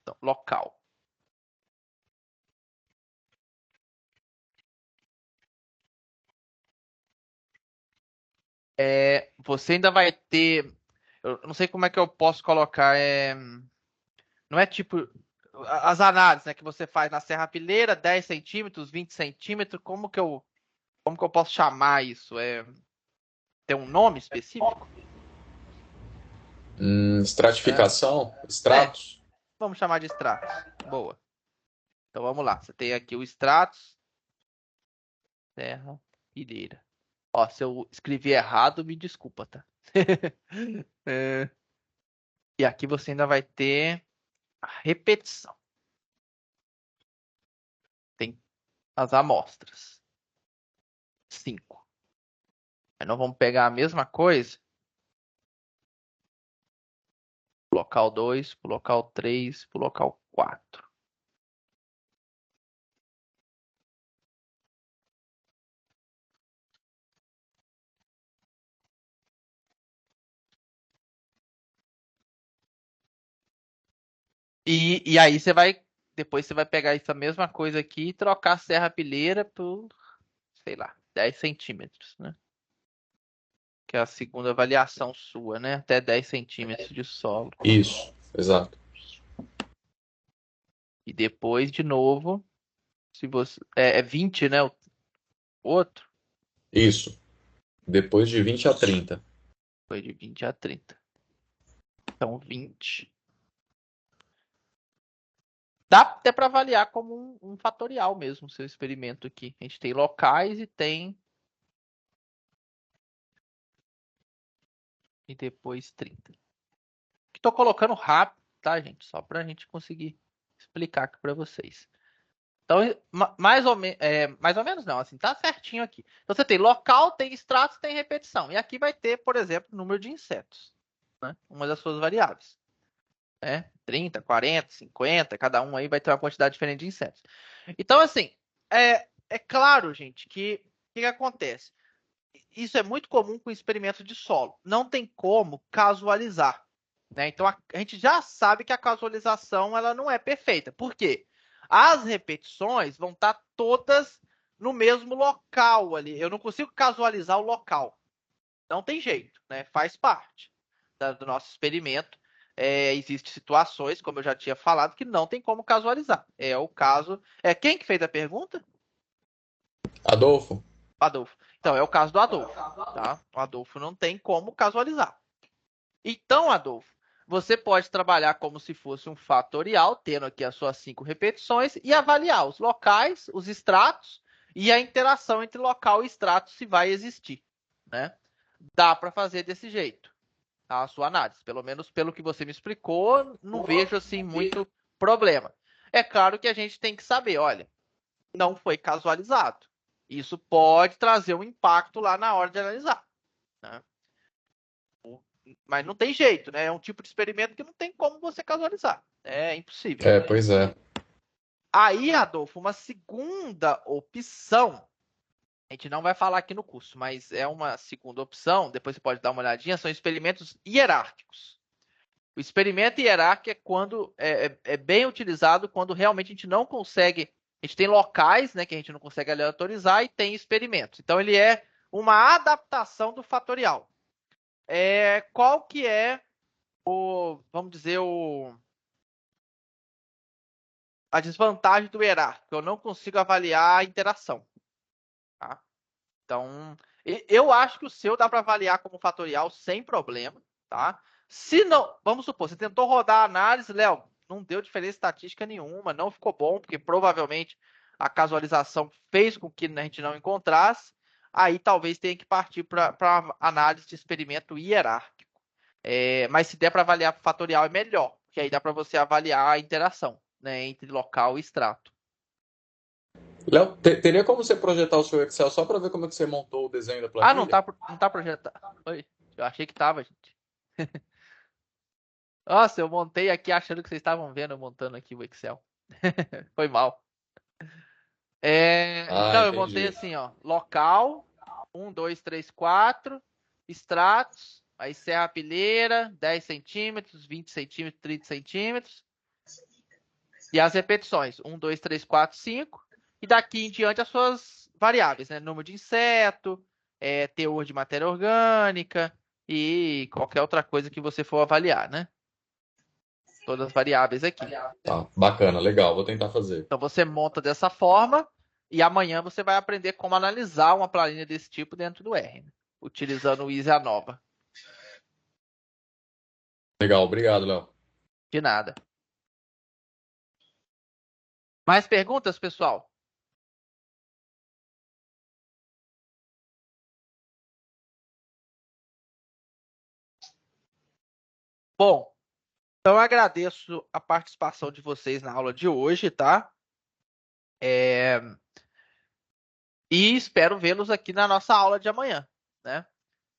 Então, local. Você ainda vai ter. Eu não sei como é que eu posso colocar. Não é tipo. As análises, né, que você faz na serrapilheira, 10 centímetros, 20 centímetros. Como que eu posso chamar isso? Tem um nome específico? Estratificação, extratos. Vamos chamar de extratos. Boa. Então vamos lá. Você tem aqui o extratos. Serrapilheira. Ó, se eu escrevi errado, me desculpa, tá? E aqui você ainda vai ter a repetição. Tem as amostras. 5. Aí nós vamos pegar a mesma coisa. Pro local 2, pro local 3, pro local 4. E aí depois você vai pegar essa mesma coisa aqui e trocar a serrapilheira por, sei lá, 10 centímetros, né? Que é a segunda avaliação sua, né? Até 10 centímetros de solo. Isso, exato. E depois, de novo, se você. É 20, né? O outro? Isso. Depois de 20 a 30. Foi de 20 a 30. Então, 20. Dá até para avaliar como um fatorial mesmo o seu experimento aqui. A gente tem locais e tem. E depois 30. Estou colocando rápido, tá, gente? Só para a gente conseguir explicar aqui para vocês. Então, mais ou menos não, assim, tá certinho aqui. Então, você tem local, tem extratos, tem repetição. E aqui vai ter, por exemplo, número de insetos, né? Uma das suas variáveis. 30, 40, 50, cada um aí vai ter uma quantidade diferente de insetos. Então, assim, é claro, gente, que o que acontece? Isso é muito comum com experimentos de solo. Não tem como casualizar, né? Então, a gente já sabe que a casualização ela não é perfeita. Por quê? As repetições vão estar todas no mesmo local ali. Eu não consigo casualizar o local. Não tem jeito, né? Faz parte do nosso experimento. Existem situações, como eu já tinha falado, que não tem como casualizar. É o caso. Quem que fez a pergunta? Adolfo? Adolfo. Então, é o caso do Adolfo. Tá? O Adolfo não tem como casualizar. Então, Adolfo, você pode trabalhar como se fosse um fatorial, tendo aqui as suas 5 repetições, e avaliar os locais, os extratos e a interação entre local e extrato, se vai existir. Né? Dá para fazer desse jeito a sua análise. Pelo menos pelo que você me explicou, não vejo assim muito problema. É claro que a gente tem que saber, olha, não foi casualizado. Isso pode trazer um impacto lá na hora de analisar. Né? Mas não tem jeito, né? É um tipo de experimento que não tem como você casualizar. É impossível. Pois é. Aí, Adolfo, uma segunda opção, a gente não vai falar aqui no curso, mas é uma segunda opção, depois você pode dar uma olhadinha, são experimentos hierárquicos. O experimento hierárquico é quando é bem utilizado quando realmente a gente não consegue. A gente tem locais, né, que a gente não consegue aleatorizar e tem experimentos. Então ele é uma adaptação do fatorial. Qual que é vamos dizer, a desvantagem do hierárquico? Eu não consigo avaliar a interação. Tá? Então, eu acho que o seu dá para avaliar como fatorial sem problema, tá? Se não, vamos supor, você tentou rodar a análise, Léo, não deu diferença estatística nenhuma, não ficou bom, porque provavelmente a casualização fez com que a gente não encontrasse, aí talvez tenha que partir para análise de experimento hierárquico. Mas se der para avaliar fatorial é melhor, porque aí dá para você avaliar a interação, né, entre local e extrato. Léo, teria como você projetar o seu Excel só para ver como é que você montou o desenho da planilha? Não tá projetado. Oi, eu achei que tava, gente. Nossa, eu montei aqui achando que vocês estavam vendo eu montando aqui o Excel. Foi mal. Não, eu montei Entendi. assim, ó. Local, 1, 2, 3, 4. Extratos, aí serrapilheira, 10 centímetros, 20 centímetros, 30 centímetros. E as repetições, 1, 2, 3, 4, 5. E daqui em diante as suas variáveis, né? Número de inseto, teor de matéria orgânica e qualquer outra coisa que você for avaliar, né? Todas as variáveis aqui. Tá, bacana, legal, vou tentar fazer. Então você monta dessa forma e amanhã você vai aprender como analisar uma planilha desse tipo dentro do R, né? Utilizando o Easy Nova. Legal, obrigado, Léo. De nada. Mais perguntas, pessoal? Bom, então eu agradeço a participação de vocês na aula de hoje, tá? E espero vê-los aqui na nossa aula de amanhã, né?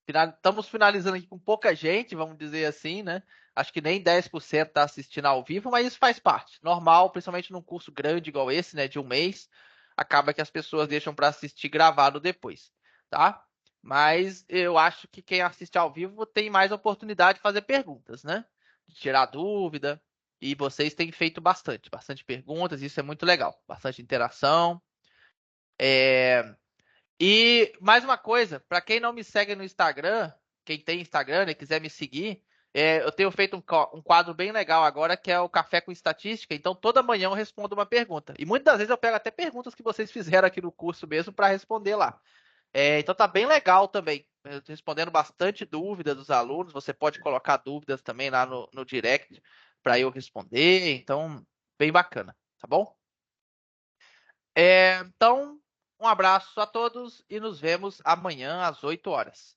Estamos finalizando aqui com pouca gente, vamos dizer assim, né? Acho que nem 10% está assistindo ao vivo, mas isso faz parte. Normal, principalmente num curso grande igual esse, né? De um mês, acaba que as pessoas deixam para assistir gravado depois, tá? Mas eu acho que quem assiste ao vivo tem mais oportunidade de fazer perguntas, né? De tirar dúvida. E vocês têm feito bastante perguntas, isso é muito legal. Bastante interação. E mais uma coisa, para quem não me segue no Instagram, quem tem Instagram e quiser me seguir, eu tenho feito um quadro bem legal agora, que é o Café com Estatística. Então, toda manhã eu respondo uma pergunta. E muitas das vezes eu pego até perguntas que vocês fizeram aqui no curso mesmo para responder lá. Então, tá bem legal também. Eu tô respondendo bastante dúvidas dos alunos. Você pode colocar dúvidas também lá no direct para eu responder. Então, bem bacana, tá bom? Então, um abraço a todos e nos vemos amanhã às 8 horas.